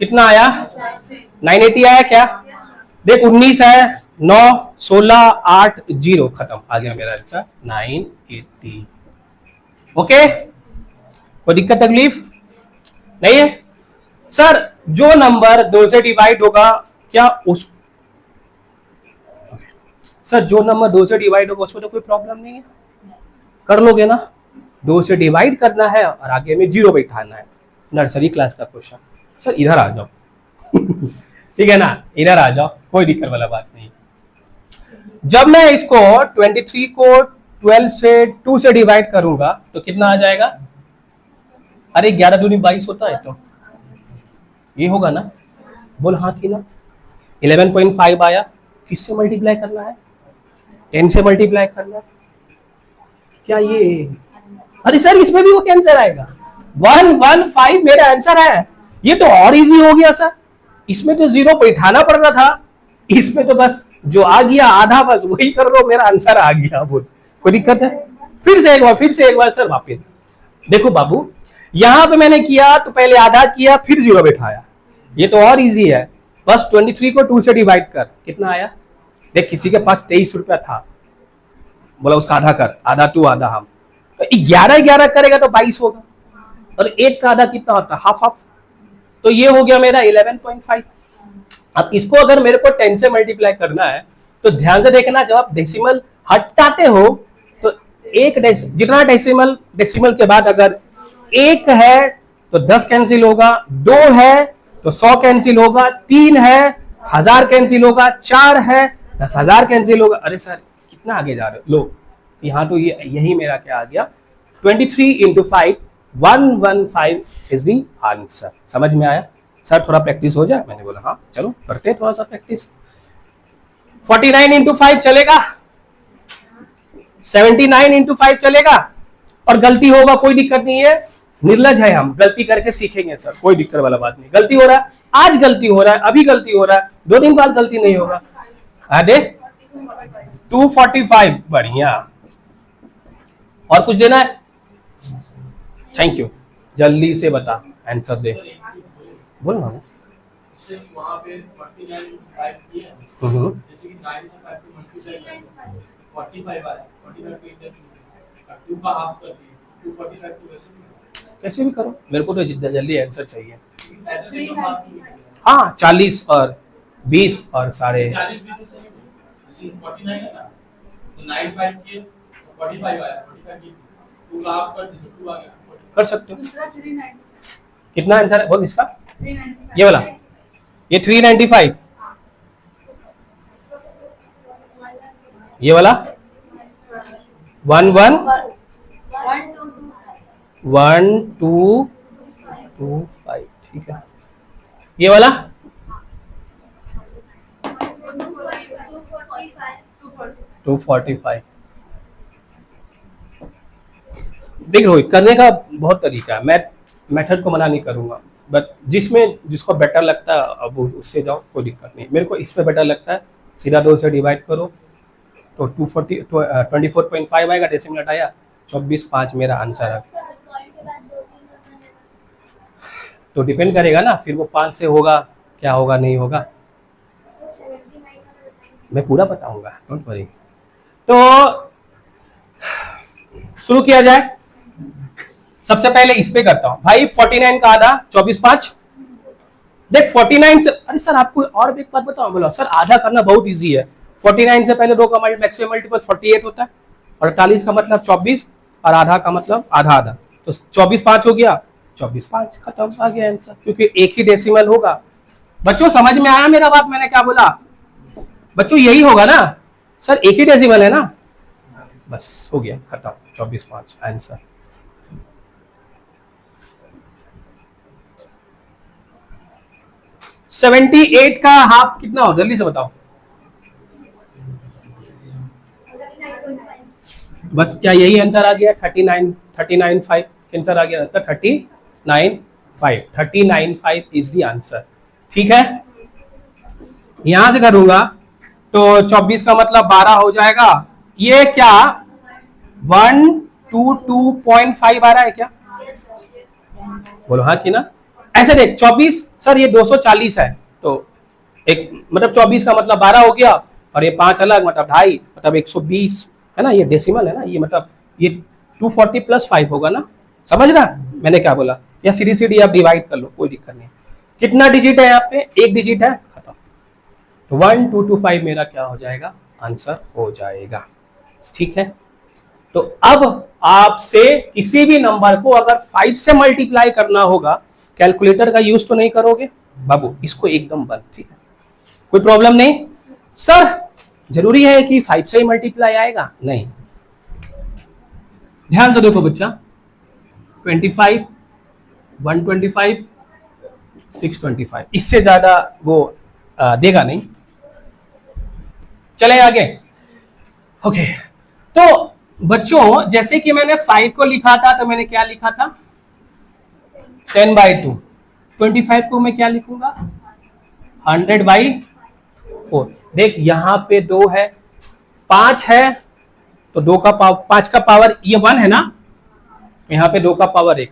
कितना आया? 980 आया क्या? देख 19 है, 9 16 8 0 खत्म, आ गया मेरा आंसर 980। ओके कोई दिक्कत तकलीफ नहीं है? सर जो नंबर 2 से डिवाइड होगा क्या उस सर जो नंबर 2 से डिवाइड होगा उसमें तो कोई प्रॉब्लम नहीं है, कर लोगे ना। 2 से डिवाइड करना है और आगे में 0 बैठाना है। नर्सरी क्लास का क्वेश्चन। सर इधर आ जाओ ठीक है ना, इधर आ जाओ, कोई दिक्कत वाला बात नहीं। जब मैं इसको 23 को 12 से 2 से डिवाइड करूंगा तो कितना आ जाएगा? अरे 11 दूनी 22 होता है, तो ये होगा ना, बोल हाँ की ना। 11.5 आया, किससे मल्टीप्लाई करना है? 10 से मल्टीप्लाई करना है क्या ये? अरे सर इसमें भी वो आंसर आएगा, 115 मेरा आंसर है। ये तो और इजी हो गया सर, इसमें तो 0 बैठाना पड़ रहा था, इसमें तो बस जो आ गया आधा बस वही कर लो, मेरा आंसर आ गया। बोल कोई दिक्कत है? फिर से एक बार सर वापिस देखो बाबू, यहां पे मैंने किया तो पहले आधा किया फिर 0 बैठाया, ये तो और इजी है। बस 23 को 2 से डिवाइड कर, कितना आया? देख किसी के पास 23 रुपया था, बोला उसका आधा कर, आधा तू आधा हम, तो 11 करेगा तो 22 होगा, और एक का आधा कितना होता है? Half half. तो ये हो गया मेरा 11.5। अब इसको अगर मेरे को 10 से मल्टीप्लाई करना है तो ध्यान से देखना, जब आप डेसिमल हटाते हो तो एक जितना डेसिमल के बाद अगर 1 है तो 10 कैंसिल होगा, 2 है तो 100 कैंसिल होगा, 3 है 1000 कैंसिल होगा, 4 है 10,000 कैंसिल होगा। अरे सर कितना आगे जा रहे हो? लो यहाँ तो यही मेरा क्या आ गया, 23 इंटू 5 115 इज द आंसर। समझ में आया? सर थोड़ा प्रैक्टिस हो जाए, मैंने बोला हाँ चलो करते हैं थोड़ा सा प्रैक्टिस। 49 इंटू 5 चलेगा, 79 इंटू 5 चलेगा, और गलती होगा कोई दिक्कत नहीं है, निर्लज है हम, गलती करके सीखेंगे सर, कोई दिक्कत वाला बात नहीं। गलती हो रहा है, आज गलती हो रहा है, अभी गलती हो रहा है, 2 दिन बाद गलती नहीं होगा। दे 245, बढ़िया। और कुछ देना है? थैंक यू, जल्दी से बता आंसर दे, बोल ना। वहां पे 49 5 किया, जैसे कि 9 से 5 को मल्टीप्लाई किया 45 आया, 45 पे इंटर 2 का हाफ कर दिया, 245 को वैसे कैसे भी करो, मेरे को तो जल्दी आंसर चाहिए। ऐसे तो हाँ 40 और 20 और साढ़े 40 20 49 है ना, तो 9 5 किए 45 आया, 45 की 2 का हाफ कर दिया, 2 आ गया, कर सकते हो। कितना आंसर है बोल इसका? 395। ये वाला, ये 395, ये वाला 1 2 2 5, ठीक है। ये वाला 245, देख रोहित, करने का बहुत तरीका है, मैं मेथड को मना नहीं करूंगा, बट जिसको बेटर लगता है अब उससे जाओ, कोई दिक्कत नहीं। मेरे को इसमें बेटर लगता है, सीधा 2 से डिवाइड करो तो 24.5 आएगा, डेसिमल हटाया 24.5 मेरा आंसर है। तो डिपेंड करेगा ना फिर वो 5 से होगा क्या होगा नहीं होगा, मैं पूरा बताऊंगा, डोंट वरी। तो शुरू किया जाए। सबसे पहले इस पे करता हूं भाई, 49 का आधा 24.5। देख 49 से, अरे सर आपको और एक बात बताओ, बोला सर आधा करना बहुत इजी है। 49 से पहले 2 का मैक्सिमम मल्टीपल 48 होता है, और 48 का मतलब 24, और आधा का मतलब आधा आधा, तो 24.5 हो गया, 24.5 खत्म, आ गया आंसर, क्योंकि एक ही डेसिमल होगा। बच्चों समझ में आया मेरा बात, मैंने क्या बोला बच्चों, यही होगा ना सर, एक ही डेसिमल है ना, बस हो गया खत्म, 24.5 आंसर। सेवेंटी 78 का हाफ कितना हो, जल्दी से बताओ। बस क्या यही आंसर आ गया, 39.5 आंसर आ गया, 39.5 इज द आंसर। ठीक है, यहां से करूंगा तो 24 का मतलब 12 हो जाएगा, ये क्या 122.5 आ रहा है क्या, बोलो हाँ कि ना। ऐसे देख 24 सर ये 240 है, तो एक मतलब 24 का मतलब 12 हो गया, और ये 5 अलग मतलब 2.5 मतलब 120 है ना, ये डेसिमल है ना, ये मतलब ये 240 प्लस 5 होगा ना, समझ रहा मैंने क्या बोला, या सीधी सीधी आप डिवाइड कर लो, कोई दिक्कत नहीं। कितना डिजिट है यहाँ पे, एक डिजिट है, खत्म। तो 1225 मेरा क्या हो जाएगा, आंसर हो जाएगा। ठीक है, तो अब आपसे किसी भी नंबर को अगर 5 से मल्टीप्लाई करना होगा, कैलकुलेटर का यूज तो नहीं करोगे बाबू, इसको एकदम बंद, ठीक है, कोई प्रॉब्लम नहीं। सर जरूरी है कि 5 से ही मल्टीप्लाई आएगा, नहीं, ध्यान से देखो बच्चा, 25, 125, 625, इससे ज्यादा वो देगा नहीं। चले आगे। ओके, तो बच्चों जैसे कि मैंने 5 को लिखा था, तो मैंने क्या लिखा था 10/2। 25 को मैं क्या लिखूंगा 100/4। देख यहाँ पे 2 है, 5 है, तो 2 का पावर 5 का पावर ये 1 है ना, यहाँ पे 2 का पावर 1।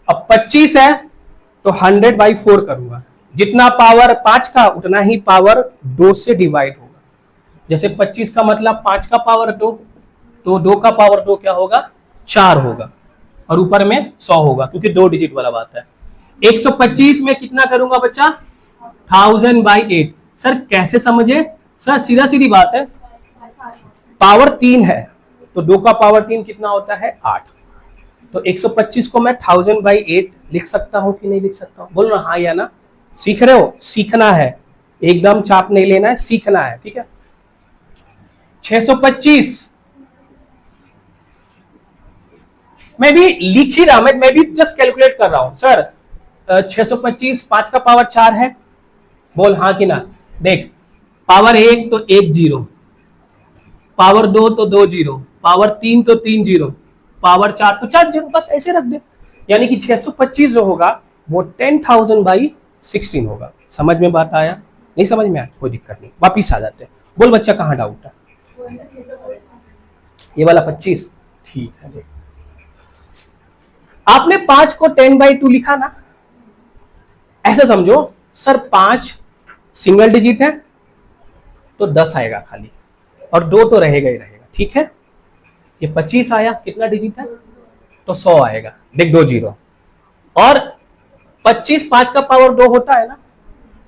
अब 25 है तो 100/4 करूंगा, जितना पावर 5 का उतना ही पावर 2 से डिवाइड होगा। जैसे 25 का मतलब 5 का पावर 2, तो 2 का पावर 2 क्या होगा 4 होगा, और ऊपर में 100 होगा, क्योंकि 2 डिजिट वाला बात है। 125 में कितना करूंगा बच्चा 1000/8। सर कैसे समझे, सर सीधा सीधी बात है, पावर 3 है तो 2 का पावर 3 कितना होता है 8, तो 125 को मैं 1000/8 लिख सकता हूं कि नहीं लिख सकता हूं, बोलो ना हाँ या ना। सीख रहे हो, सीखना है, एकदम चाप नहीं लेना है, सीखना है, ठीक है। 625 मैं भी लिख ही रहा, मैं भी जस्ट कैलकुलेट कर रहा हूं सर। 625 5 का पावर 4 है, बोल हाँ कि ना। देख पावर 1 तो 1 0, पावर 2 तो 2 0, पावर 3 तो 3 0, पावर 4 तो 4 0, बस ऐसे रख दे। यानी कि 625 जो होगा वो 10,000/16 होगा। समझ में बात आया, नहीं समझ में आया कोई दिक्कत नहीं, वापिस आ जाते हैं। बोल बच्चा कहाँ डाउट है, ये वाला 25, ठीक है। देख आपने 5 को 10/2 लिखा ना, ऐसे समझो सर 5 सिंगल डिजिट है तो 10 आएगा खाली, और 2 तो रहेगा ही रहेगा, ठीक है। ये 25 आया, कितना डिजिट है तो 100 आएगा, देख 2 0, और 25 5 का पावर 2 होता है ना।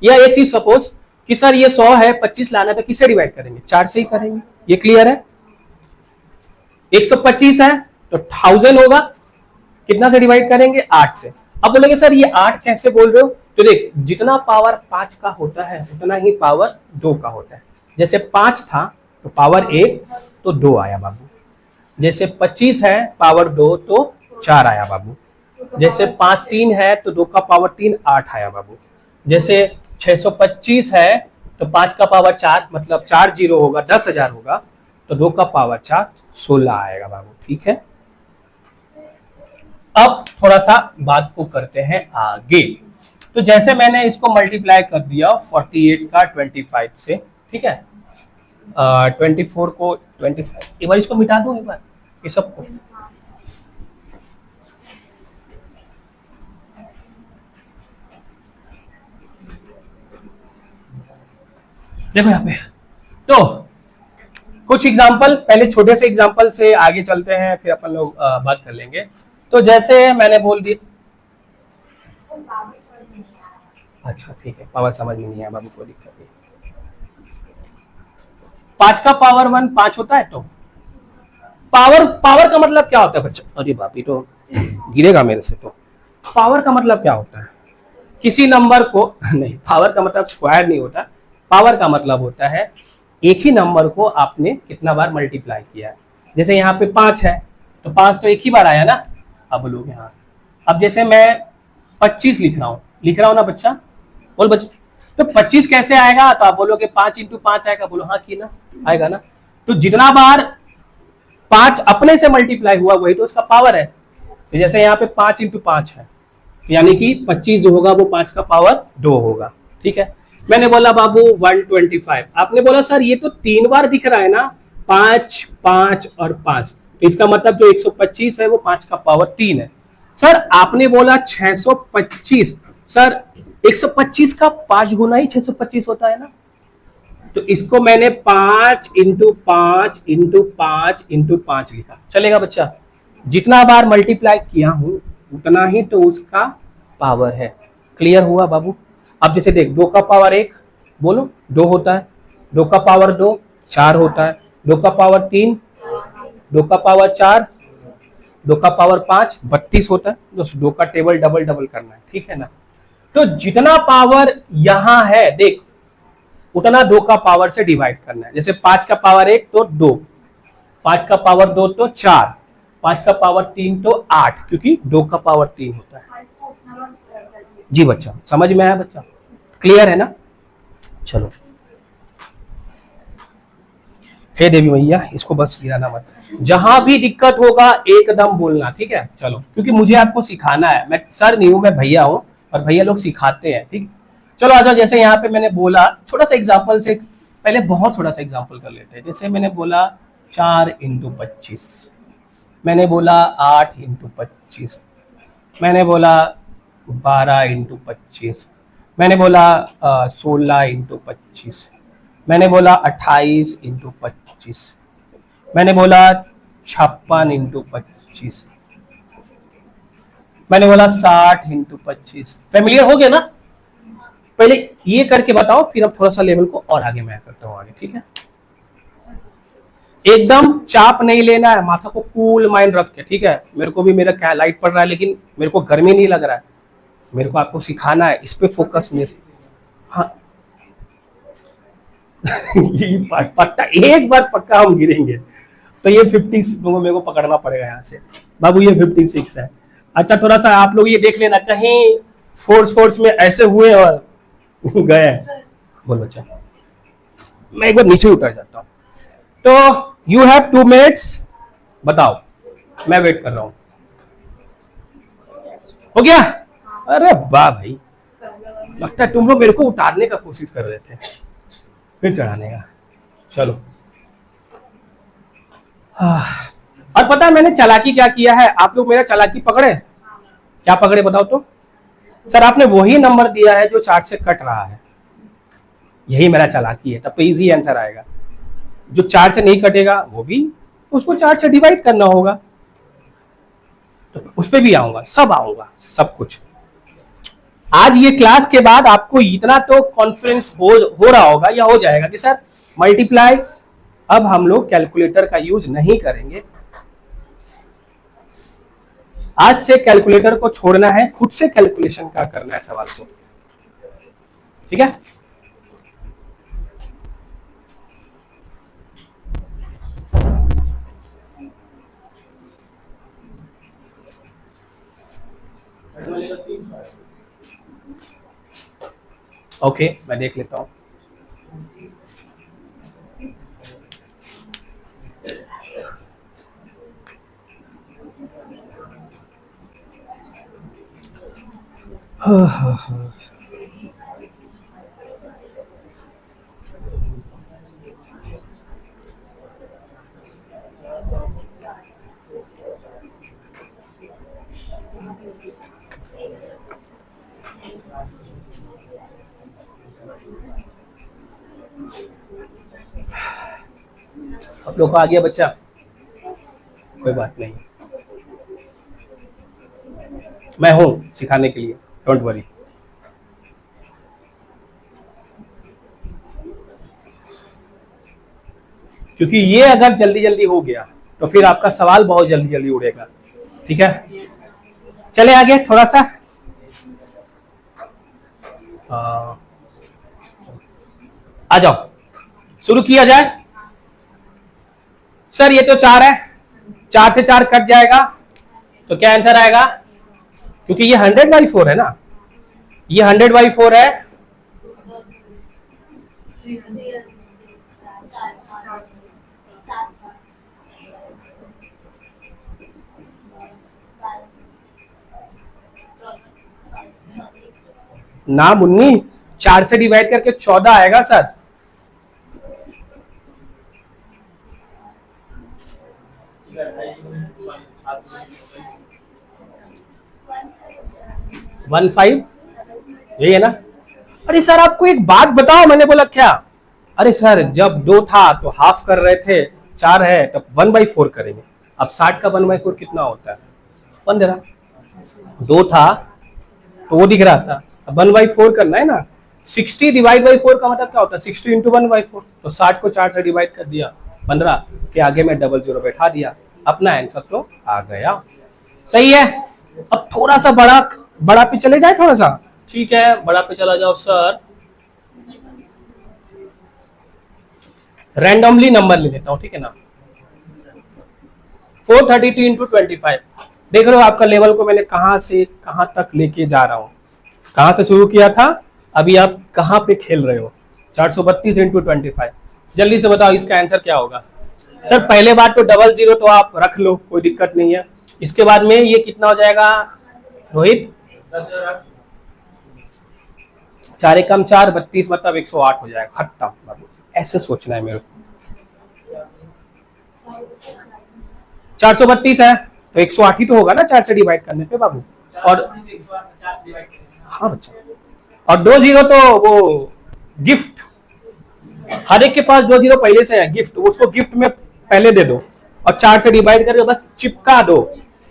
या एक चीज सपोज कि सर ये 100 है, 25 लाना तो किससे डिवाइड करेंगे, 4 से ही करेंगे, ये क्लियर है। 125 है तो 1000 होगा, कितना से डिवाइड करेंगे 8 से। अब बोलेंगे सर ये 8 कैसे बोल रहे हो, तो देख जितना पावर 5 का होता है उतना ही पावर 2 का होता है। जैसे 5 था तो पावर 1 तो 2 आया बाबू, जैसे 25 है पावर 2 तो 4 आया बाबू, जैसे 5 3 है तो 2 का पावर 3 8 आया बाबू, जैसे 625 है तो 5 का पावर 4 मतलब 4 0 होगा, 10,000 होगा, तो 2 का पावर 4 16 आएगा बाबू, ठीक है। अब थोड़ा सा बात को करते हैं आगे। तो जैसे मैंने इसको मल्टीप्लाई कर दिया 48 का 25 से, ठीक है, 24 को 25, एक बार इसको मिटा दूं, एक बार ये सबको। देखो यहाँ पे, तो कुछ एग्जाम्पल, पहले छोटे से एग्जाम्पल से आगे चलते हैं, फिर अपन लोग बात कर लेंगे। तो जैसे मैंने बोल दिया, अच्छा ठीक है, पावर समझ में नहीं आया बाबू, कोई दिक्कत नहीं। 5 का पावर 1 5 होता है। तो पावर, पावर का मतलब क्या होता है बच्चा? अरे बाप, ये तो गिरेगा मेरे से। तो पावर का मतलब क्या होता है? किसी नंबर को नहीं, पावर का मतलब स्क्वायर नहीं होता। पावर का मतलब होता है एक ही नंबर को आपने कितना बार मल्टीप्लाई किया है। जैसे यहाँ पे 5 है, तो 5 तो एक ही बार आया ना। अब लोग यहाँ, अब जैसे मैं 25 लिख रहा हूँ ना बच्चा, बोल बच्चा, तो 25 कैसे आएगा? तो आप बोलोगे 5 इंटू 5 आएगा। बोलो हाँ की ना, आएगा ना। तो जितना बार 5 अपने से मल्टीप्लाई हुआ वही तो उसका पावर है। तो जैसे यहाँ पे 5 इंटू 5 है, यानी कि 25 जो होगा वो 5 का पावर 2 होगा। ठीक है, मैंने बोला बाबू 125, आपने बोला सर ये तो 3 बार दिख रहा है ना, 5 5 और 5, तो इसका मतलब जो 125 है वो 5 का पावर 3 है। सर आपने बोला 625, सर 125 का 5 गुना ही 625 होता है ना। तो इसको मैंने 5 इंटू 5 इंटू 5 इंटू 5 लिखा, चलेगा बच्चा? जितना बार मल्टीप्लाई किया हूं उतना ही तो उसका पावर है। क्लियर हुआ बाबू? अब जैसे देख, 2 का पावर 1 बोलो 2 होता है, 2 का पावर 2 4 होता है, 2 का पावर 3 2 का पावर 4, 2 का पावर 5 32 होता है। दोस्तों 2 का टेबल डबल डबल करना है, ठीक है ना। तो जितना पावर यहां है देख, उतना 2 का पावर से डिवाइड करना है। जैसे 5 का पावर 1 तो 2, 5 का पावर 2 तो 4, 5 का पावर 3 तो 8, क्योंकि 2 का पावर 3 होता है। जी बच्चा, समझ में आया बच्चा? क्लियर है ना? चलो, हे देवी मैया, इसको बस गिराना मत। जहां भी दिक्कत होगा एकदम बोलना, ठीक है? चलो, क्योंकि मुझे आपको सिखाना है, मैं सर नहीं हूं, मैं भैया हूं, और भैया लोग सिखाते हैं, ठीक। चलो आ जाओ। जैसे यहाँ पे मैंने बोला, छोटा सा एग्जाम्पल से पहले बहुत थोड़ा सा एग्जाम्पल कर लेते हैं। जैसे मैंने बोला 4 इंटू 25, मैंने बोला 8 इंटू 25, मैंने बोला 12 इंटू 25, मैंने बोला 16 इंटू 25, मैंने बोला 28 इंटू 25, मैंने बोला 56 इंटू 25, मैंने बोला 60 इंटू 25। फेमिलियर हो गया ना? पहले ये करके बताओ, फिर अब थोड़ा सा लेवल को और आगे मैं करता हूँ आगे, ठीक है? एकदम चाप नहीं लेना है, माथा को कूल माइंड रख के, ठीक है? मेरे को भी, मेरा क्या लाइट पड़ रहा है लेकिन मेरे को गर्मी नहीं लग रहा है, मेरे को आपको सिखाना है, इस पे फोकस मेरे। हाँ ये पक्का, एक बार पक्का हम गिरेंगे। तो ये 50 मेरे को पकड़ना पड़ेगा यहाँ से बाबू, ये 56 है। अच्छा थोड़ा सा आप लोग ये देख लेना, कहीं फोर्स फोर्स में ऐसे हुए और गए। बोल बच्चा, मैं एक बार नीचे उतर जाता हूँ। तो यू हैव 2 मिनट्स, बताओ, मैं वेट कर रहा हूँ। हो गया? अरे वाह भाई, लगता है तुम लोग मेरे को उतारने का कोशिश कर रहे थे, फिर चढ़ाने का। चलो, और पता है मैंने चालाकी क्या किया है? आप लोग मेरा चालाकी पकड़े? क्या पकड़े बताओ तो? सर आपने वही नंबर दिया है जो 4 से कट रहा है, यही मेरा चालाकी है, तब तो इजी आंसर आएगा। जो 4 से नहीं कटेगा वो भी उसको 4 से डिवाइड करना होगा, तो उस पर भी आऊंगा, सब आऊंगा, सब कुछ। आज ये क्लास के बाद आपको इतना तो कॉन्फिडेंस हो रहा होगा या हो जाएगा कि सर मल्टीप्लाई अब हम लोग कैलकुलेटर का यूज नहीं करेंगे। आज से कैलकुलेटर को छोड़ना है, खुद से कैलकुलेशन का करना है सवाल को, ठीक है? ओके, मैं देख लेता हूं। आप लोग को आ गया बच्चा? कोई बात नहीं, मैं हूं सिखाने के लिए, डोंट वरी। क्योंकि ये अगर जल्दी जल्दी हो गया तो फिर आपका सवाल बहुत जल्दी जल्दी उड़ेगा। ठीक है, चले आगे थोड़ा सा। आ जाओ, शुरू किया जाए। सर ये तो 4 है, 4 से 4 कट जाएगा, तो क्या आंसर आएगा? क्योंकि ये 100/4 है ना, ये 100/4 है। ना मुन्नी, 4 से डिवाइड करके 14 आएगा सर। वन फाइव, यही है ना? अरे सर आपको एक बात बताओ, मैंने बोला क्या? अरे सर जब 2 था तो हाफ कर रहे थे, 4 है तो 1/4 करेंगे। अब 60 का 1/4 कितना होता है? 15। 2 था तो वो दिख रहा था, अब 1/4 करना है ना। 60 डिवाइड बाई 4 का मतलब क्या होता है? 60 इंटू 1/4। तो 60 को 4 से डिवाइड कर दिया, 15 के आगे में 00 बैठा दिया, अपना आंसर तो आ गया। सही है। अब थोड़ा सा बड़ा पे चले जाए, थोड़ा सा। ठीक है, बड़ा पे चला जाओ सर। रैंडमली नंबर ले लेता हूं, ठीक है ना। 432 इंटू 25। देख रहे हो आपका लेवल को मैंने कहां से कहां तक लेके जा रहा हूं। कहां से शुरू किया था, अभी आप कहां पे खेल रहे हो। 432 इंटू 25। जल्दी से बताओ इसका आंसर क्या होगा? सर पहले बात तो 00 तो आप रख लो, कोई दिक्कत नहीं है। इसके बाद में ये कितना हो जाएगा रोहित? 4 एकम 4, 32 मतलब 108 हो जाएगा। खत्म, ऐसे सोचना है मेरे को। 432 है तो 108 ही तो होगा ना 4 से डिवाइड करने पे बाबू। और हाँ बच्चा, और 20 तो वो गिफ्ट, हर एक के पास 20 पहले से है गिफ्ट, उसको गिफ्ट में पहले दे दो और 4 से डिवाइड करके बस चिपका दो,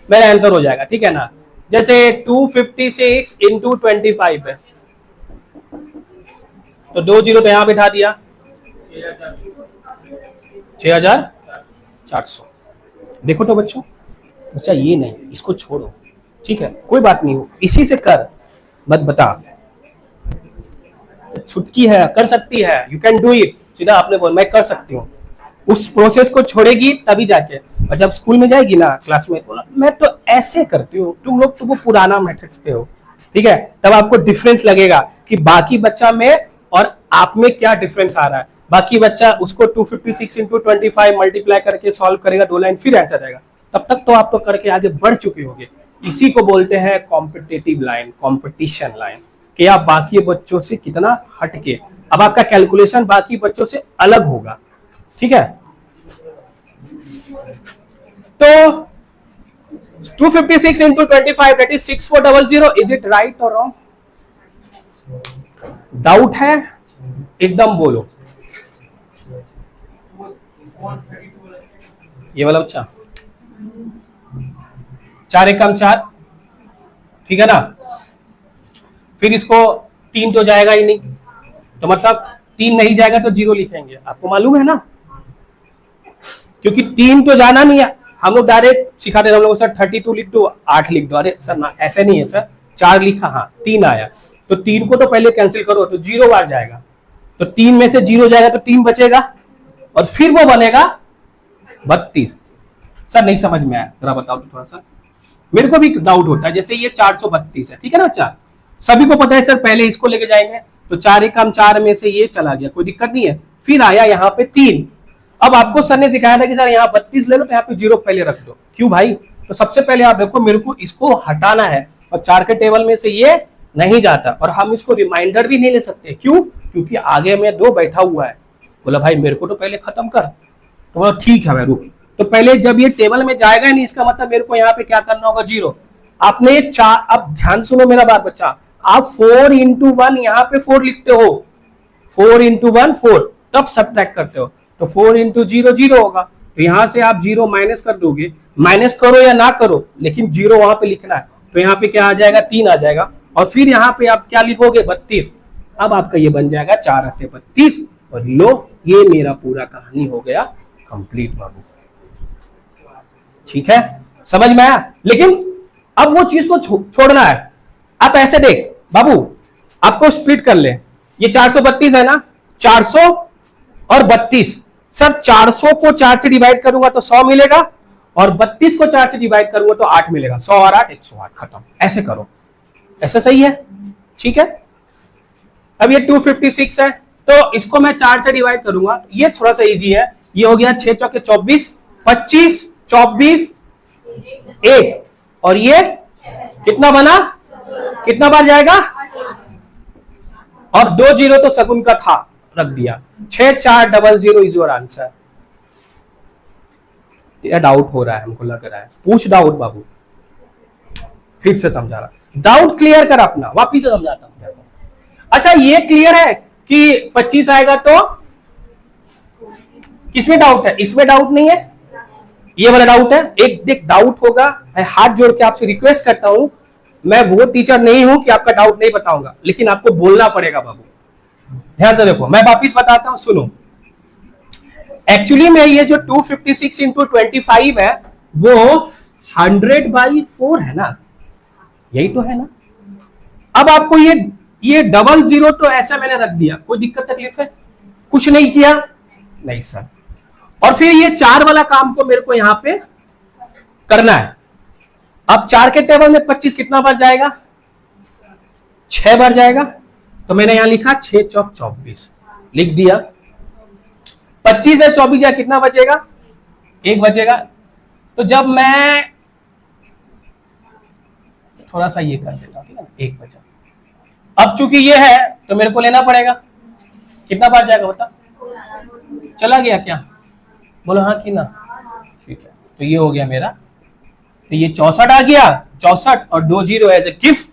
मेरा आंसर हो जाएगा। ठीक है ना। जैसे 256 इंटू 25 है, तो 20 तो यहां बिठा दिया, 6400। देखो तो बच्चों, बच्चा ये नहीं, इसको छोड़ो, ठीक है कोई बात नहीं हो, इसी से कर, मत बता। छुटकी है, कर सकती है, यू कैन डू इट। सीधा आपने बोला मैं कर सकती हूँ, उस प्रोसेस को छोड़ेगी तभी जाके। और जब स्कूल में जाएगी ना, क्लास में, बोला मैं तो ऐसे करती हूँ, तुम लोग तो वो पुराना मेथड्स पे हो। ठीक है, तब आपको डिफरेंस लगेगा कि बाकी बच्चा में और आप में क्या डिफरेंस आ रहा है। बाकी बच्चा उसको 256 इंटू 25 मल्टीप्लाई करके सॉल्व करेगा, 2 लाइन फिर आंसर आएगा। तब तक तो आप तो करके आगे बढ़ चुके होंगे। इसी को बोलते हैं कॉम्पिटिटिव लाइन, कॉम्पिटिशन लाइन, कि आप बाकी बच्चों से कितना हटके, अब आपका कैलकुलेशन बाकी बच्चों से अलग होगा। ठीक है, तो 256 into 25 that is 6400। Is it right और रॉन्ग? डाउट है? एकदम बोलो। ये वाला बच्चा 4 एकम 4, ठीक है ना। फिर इसको 3 तो जाएगा ही नहीं, तो मतलब 3 नहीं जाएगा तो 0 लिखेंगे, आपको मालूम है ना, क्योंकि 3 तो जाना नहीं है। हम लोग डायरेक्ट सिखाते हैं हम लोग, सर 32 लिख दो, 8 लिख दो। अरे सर ना, ऐसे नहीं है सर, 4 लिखा, हाँ 3 आया, तो 3 को तो पहले कैंसिल करो, तो 0 बार जाएगा, तो 3 में से 0 जाएगा तो 3 बचेगा, और फिर वो बनेगा 32। सर नहीं समझ में आया, जरा बताओ तो थोड़ा सा, मेरे को भी डाउट होता है। जैसे ये 432 है, ठीक है ना बच्चा, सभी को पता है सर पहले इसको लेके जाएंगे, तो 4 एकम 4 में से ये चला गया, कोई दिक्कत नहीं है। फिर आया यहाँ पे 3, अब आपको सर ने सिखाया था कि सर यहाँ 32 ले लो, तो यहाँ पे 0 पहले रख दो। क्यों भाई? तो सबसे पहले आप देखो, मेरे को इसको हटाना है, और 4 के टेबल में से ये नहीं जाता। और हम इसको रिमाइंडर भी नहीं ले सकते, क्यों? क्योंकि आगे में 2 बैठा हुआ है। बोला भाई मेरे को तो पहले खत्म कर, तो बोला ठीक है भाई रुक। तो पहले जब ये टेबल में जाएगा नहीं, इसका मतलब मेरे को यहाँ पे क्या करना होगा, 0। आपने 4, अब ध्यान सुनो मेरा बात बच्चा, आप 4 into 1 यहाँ पे 4 लिखते हो, 4 into 1 4, तब सब्ट्रैक्ट करते हो, तो 4 into 0 0 होगा। तो यहां से आप 0 माइनस कर दोगे, माइनस करो या ना करो, लेकिन 0 वहां पे लिखना है। तो यहाँ पे क्या आ जाएगा, 3 आ जाएगा। और फिर यहाँ पे आप क्या लिखोगे, 32। अब आपका ये बन जाएगा 4 अट्ठे 32। और लो, ये मेरा पूरा कहानी हो गया कंप्लीट बाबू। ठीक है, समझ में आया? लेकिन अब वो चीज को छोड़ना है। आप ऐसे देख बाबू, आपको स्प्लिट कर ले, ये 432 है ना, 400 और 32। सर 400 को 4 से डिवाइड करूंगा तो 100 मिलेगा, और 32 को 4 से डिवाइड करूंगा तो 8 मिलेगा। 100 और 8 108, खत्म। ऐसे करो, ऐसा सही है? ठीक है। अब ये 256 है, तो इसको मैं 4 से डिवाइड करूंगा, ये थोड़ा सा इजी है। ये हो गया 6 चौके 24, 25 24 1, और ये कितना बना, कितना बार जाएगा, और 2 0 तो सगुन का था, रख दिया। 6400 इज योर आंसर। तेरा डाउट हो रहा है, हमको लग रहा है, पूछ डाउट बाबू, फिर से समझा रहा, डाउट क्लियर कर अपना, वापिस से समझाता हूं। अच्छा ये क्लियर है कि 25 आएगा तो किसमें डाउट है, इसमें डाउट नहीं है, ये वाला डाउट है। एक देख डाउट होगा, मैं हाथ जोड़ के आपसे रिक्वेस्ट करता हूं, मैं वो टीचर नहीं हूं कि आपका डाउट नहीं बताऊंगा, लेकिन आपको बोलना पड़ेगा बाबू। ध्यान से देखो, मैं वापिस बताता हूं, सुनो। एक्चुअली में ये जो 256 into 25 है, वो 100/4 है ना, यही तो है ना। अब आपको ये 00 तो ऐसा मैंने रख दिया, कोई दिक्कत तकलीफ है? कुछ नहीं किया, नहीं सर। और फिर ये 4 वाला काम को मेरे को यहां पे करना है। अब 4 के टेबल में 25 कितना बार जाएगा, 6 बार जाएगा। तो मैंने यहां लिखा 6 चौक 24, लिख दिया। 25 में 24 जाए कितना बचेगा, 1 बचेगा। तो जब मैं थोड़ा सा ये कर देता हूं, 1 बचा। अब चूंकि ये है तो मेरे को लेना पड़ेगा, कितना बार जाएगा बता, चला गया क्या, बोलो हाँ कि ना, ठीक है। तो ये हो गया मेरा, तो ये 64 आ गया, 64 और 2 0 एज ए गिफ्ट,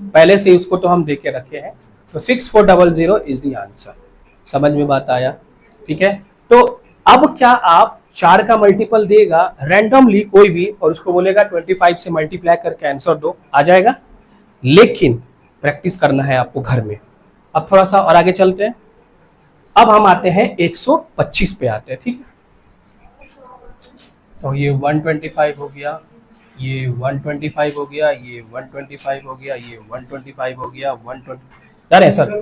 पहले से इसको तो हम देके रखे हैं। तो 6400 इज द आंसर। समझ में बात आया? ठीक है। तो अब क्या आप 4 का मल्टीपल देगा रैंडमली कोई भी, और उसको बोलेगा 25 से मल्टीप्लाई करके आंसर दो, आ जाएगा। लेकिन प्रैक्टिस करना है आपको घर में। अब थोड़ा सा और आगे चलते हैं। अब हम आते हैं 125 पे आते हैं, ठीक है। तो ये 125 हो गया, ये 125 हो गया, ये 125 हो गया, ये 125 हो गया, 120। डर है सर,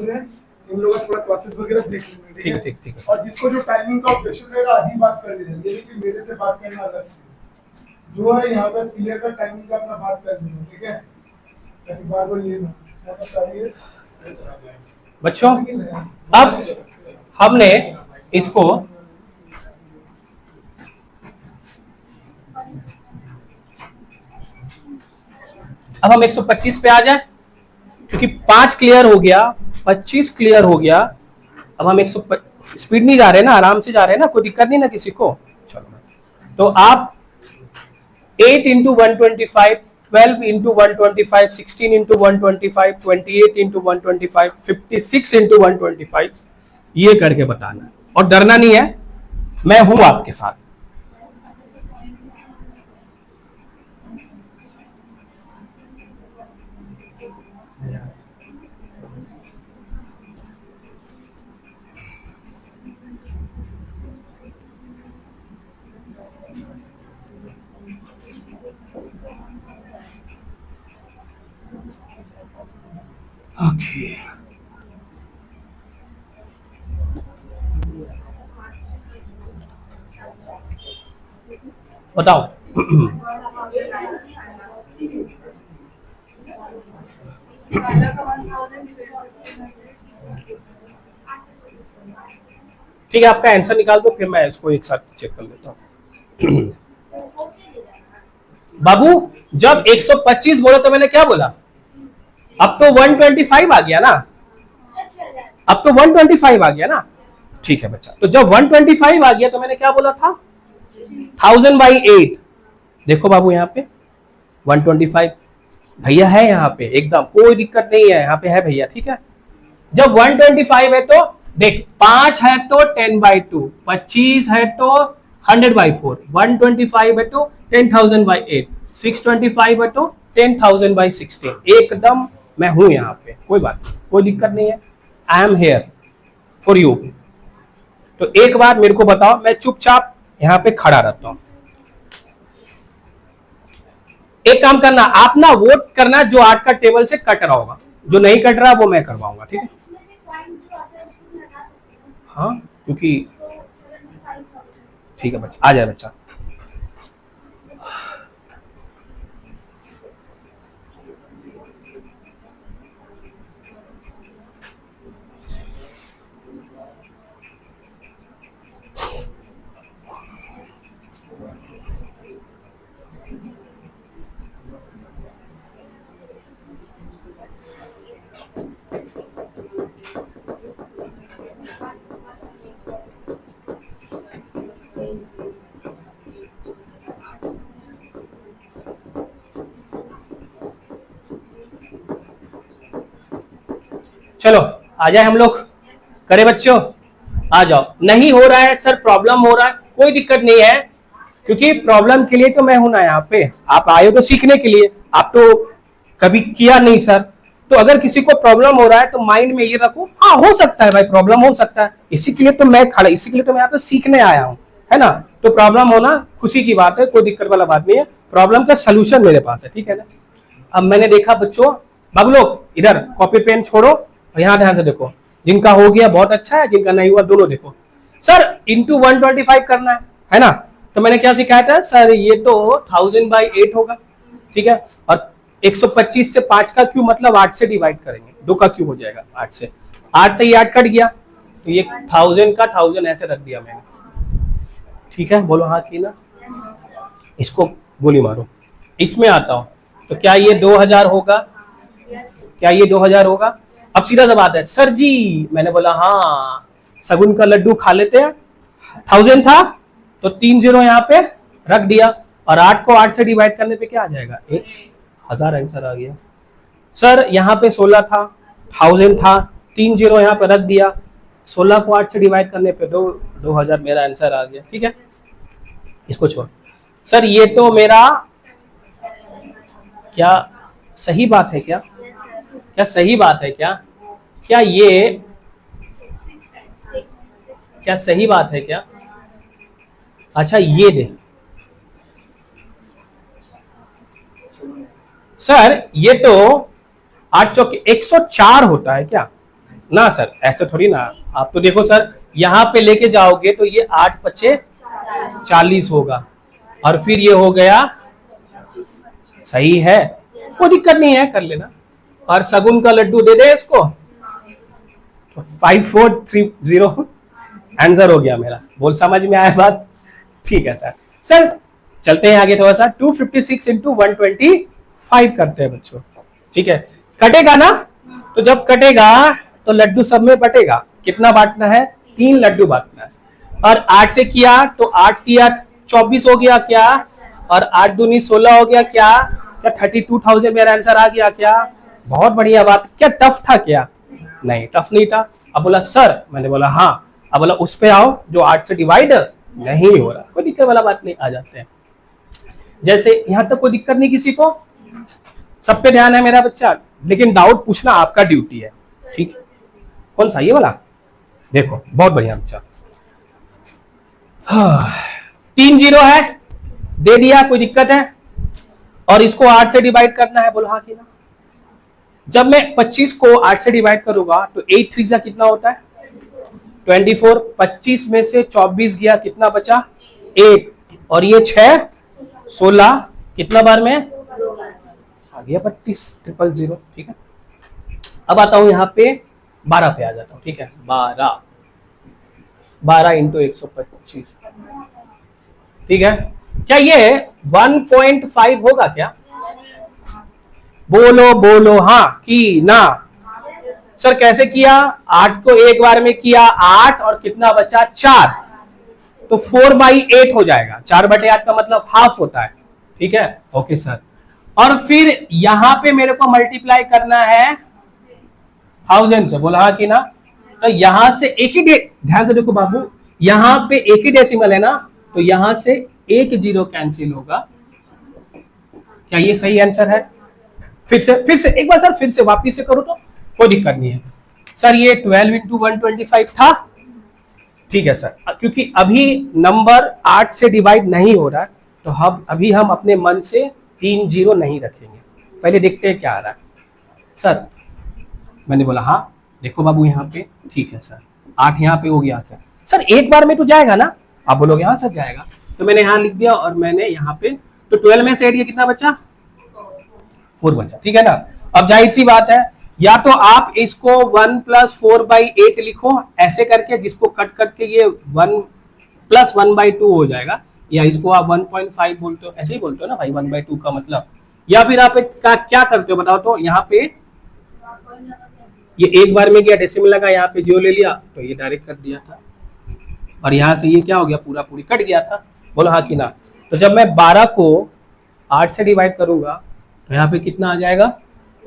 इन लोगों का थोड़ा क्लासेस वगैरह देख लेंगे,
ठीक ठीक ठीक।
और जिसको जो टाइमिंग का ऑब्जेक्शन रहेगा आधी बात कर लेना, ये कि मेरे से बात करना अलग से जो है, यहाँ पे क्लियर का टाइमिंग का अपना बात कर लेना, ठीक है, ताकि बार बार ये ना
बच्चों। अब हमने इसको अब हम 125 पे आ जाए, क्योंकि 5 क्लियर हो गया, 25 क्लियर हो गया। अब हम 100 स्पीड नहीं जा रहे ना, आराम से जा रहे हैं ना, कोई दिक्कत नहीं ना किसी को। चलो, तो आप 8 into 125, 12 into 125, 16 into 125, 28 into 125, 56 into 125, ये करके बताना है। और डरना नहीं है, मैं हूं आपके साथ। ओके, बताओ। ठीक है, आपका आंसर निकाल दो, फिर मैं इसको एक साथ चेक कर लेता हूं। बाबू जब 125 बोला तो मैंने क्या बोला, अब तो 125 आ गया ना, अब तो 125 आ गया ना। ठीक है बच्चा, तो जब 125 आ गया तो मैंने क्या बोला था, 1000/8। देखो बाबू यहाँ पे 125 भैया है, यहाँ पे एकदम कोई दिक्कत नहीं है, यहाँ पे है भैया, ठीक है। जब 125 है तो देख 5 है तो 10/2, 25 है तो 100/4, 125 है तो 10,000/8, 625 है तो 10,000/16। एकदम मैं हूं यहाँ पे, कोई बात नहीं, कोई दिक्कत नहीं है। I am here for you. तो एक बार मेरे को बताओ, मैं चुपचाप यहाँ पे खड़ा रहता हूं। एक काम करना, आप ना वोट करना जो 8 का टेबल से कट रहा होगा, जो नहीं कट रहा वो मैं करवाऊंगा, ठीक है। हाँ क्योंकि ठीक है बच्चा, आ जाए बच्चा। चलो आ जाए हम लोग, करे बच्चों, आ जाओ। नहीं हो रहा है सर, प्रॉब्लम हो रहा है, कोई दिक्कत नहीं है, क्योंकि प्रॉब्लम के लिए तो मैं हूं ना यहाँ पे। आप आए हो तो सीखने के लिए, आप तो कभी किया नहीं सर। तो अगर किसी को प्रॉब्लम हो रहा है तो माइंड में ये रखो, हाँ हो सकता है भाई, प्रॉब्लम हो सकता है, इसी के लिए तो मैं खड़ा, इसी के लिए तो मैं यहाँ पे सीखने आया हूँ, है ना। तो प्रॉब्लम होना खुशी की बात है, कोई दिक्कत वाला बात नहीं है, प्रॉब्लम का सोल्यूशन मेरे पास है, ठीक है ना। अब मैंने देखा बच्चों, बाबू लोग इधर कॉपी पेन छोड़ो और यहाँ ध्यान से देखो, जिनका हो गया बहुत अच्छा है, जिनका नहीं हुआ दोनों देखो। सर इंटू 125 करना है ना। तो मैंने क्या सिखाया था सर, ये तो 1000/8 होगा, ठीक है। और 125 से 5 का क्यूब मतलब 8 से डिवाइड करेंगे, 2 का क्यूब हो जाएगा 8 से, 8 से ये 8 कट गया, तो ये 1000 का 1000 ऐसे रख दिया मैंने, ठीक है। बोलो हाँ की ना, इसको गोली मारो। इसमें आता हूं तो क्या ये 2000 होगा, क्या ये 2000 होगा। अब सीधा सा बात है, सर जी मैंने बोला हाँ, सगुन का लड्डू खा लेते हैं, 1000 था तो 3 0 यहाँ पे रख दिया, और 8 को 8 से डिवाइड करने पे क्या आ जाएगा, 1000 आंसर आ गया। सर यहाँ पे 16 था, 1000 था, 3 0 यहाँ पे रख दिया, 16 को 8 से डिवाइड करने पे 2000 मेरा आंसर आ गया, ठीक है। इसको छोड़। सर ये तो मेरा, क्या सही बात है क्या, क्या सही बात है क्या, क्या ये क्या सही बात है क्या। अच्छा ये दे सर, ये तो 8 चौके 104 होता है क्या ना सर, ऐसे थोड़ी ना। आप तो देखो सर, यहाँ पे लेके जाओगे तो ये 8 पचे 40 होगा, और फिर ये हो गया, सही है, कोई दिक्कत नहीं है, कर लेना। और सगुन का लड्डू दे दे इसको, 5430 आंसर हो गया मेरा। बोल समझ में आया बात, ठीक है सर। सर चलते हैं आगे थोड़ा सा, 256 इंटू 125 करते हैं बच्चों, ठीक है। कटेगा ना, तो जब कटेगा तो लड्डू सब में बटेगा। कितना बांटना है, 3 लड्डू बांटना है। और 8 से किया तो 8 किया 24 हो गया क्या, और 8 दूनी 16 हो गया क्या, 32,000 मेरा आंसर आ गया क्या। बहुत बढ़िया बात। क्या टफ था क्या, नहीं टफ नहीं था। अब बोला सर, मैंने बोला हाँ। अब बोला उस पे आओ जो 8 से डिवाइड नहीं हो रहा, कोई दिक्कत वाला बात नहीं, आ जाते हैं। जैसे यहां तक कोई दिक्कत नहीं किसी को, सब पे ध्यान है मेरा बच्चा, लेकिन डाउट पूछना आपका ड्यूटी है, ठीक है। कौन सा, ये वाला, देखो बहुत बढ़िया बच्चा। 3 0 है, दे दिया, कोई दिक्कत है। और इसको 8 से डिवाइड करना है, बोलो हाँ कि ना। जब मैं 25 को 8 से डिवाइड करूंगा तो 8 3 जा कितना होता है, 24। 25 में से 24 गया, कितना बचा, 8, और ये 6 16, कितना बार में आ गया, 32,000, ठीक है। अब आता हूं यहाँ पे 12 पे आ जाता हूँ, ठीक है। 12 इंटू 125, ठीक है। क्या ये 1.5 होगा क्या, बोलो बोलो, हाँ की ना। सर कैसे किया? 8 को एक बार में किया 8 और कितना बचा 4, तो 4/8 हो जाएगा। 4/8 का मतलब हाफ होता है, ठीक है। ओके सर, और फिर यहां पे मेरे को मल्टीप्लाई करना है 1000 से, बोला हाँ कि ना। तो यहां से एक ही ध्यान से देखो बाबू, यहां पे एक ही डेसिमल है ना, तो यहां से एक जीरो कैंसिल होगा। क्या ये सही आंसर है? फिर से एक बार सर, फिर से वापिस से करो तो कोई दिक्कत नहीं है। सर ये 12 इंटू 125 था, ठीक है सर। क्योंकि अभी नंबर 8 से डिवाइड नहीं हो रहा, तो हम अभी हम अपने मन से 3 जीरो नहीं रखेंगे। पहले देखते हैं क्या आ रहा है। सर मैंने बोला हाँ, देखो बाबू यहाँ पे, ठीक है सर, 8 यहाँ पे हो गया सर। सर एक बार में तो जाएगा ना? आप बोलोगे हाँ सर जाएगा, तो मैंने यहाँ लिख दिया और मैंने यहाँ पे, तो 12 में से कितना बचा? 4 बचा, ठीक है ना। अब जाहिर सी बात है, या तो आप इसको 1 + 4/8 लिखो ऐसे करके, जिसको कट करके ये 1 + 1/2 हो जाएगा, या इसको आप 1.5 बोलते हो, ऐसे ही बोलते हो ना भाई 1/2 का मतलब। या फिर आप क्या करते हो बताओ तो, यहाँ पे ये एक बार में गया डेसिमल लगा, यहाँ पे 0 ले लिया तो ये डायरेक्ट कर दिया था, और यहाँ से ये क्या हो गया, पूरा पूरी कट गया था। बोलो हाँ कि ना। तो जब मैं 12 को 8 से डिवाइड करूंगा तो यहाँ पे कितना आ जाएगा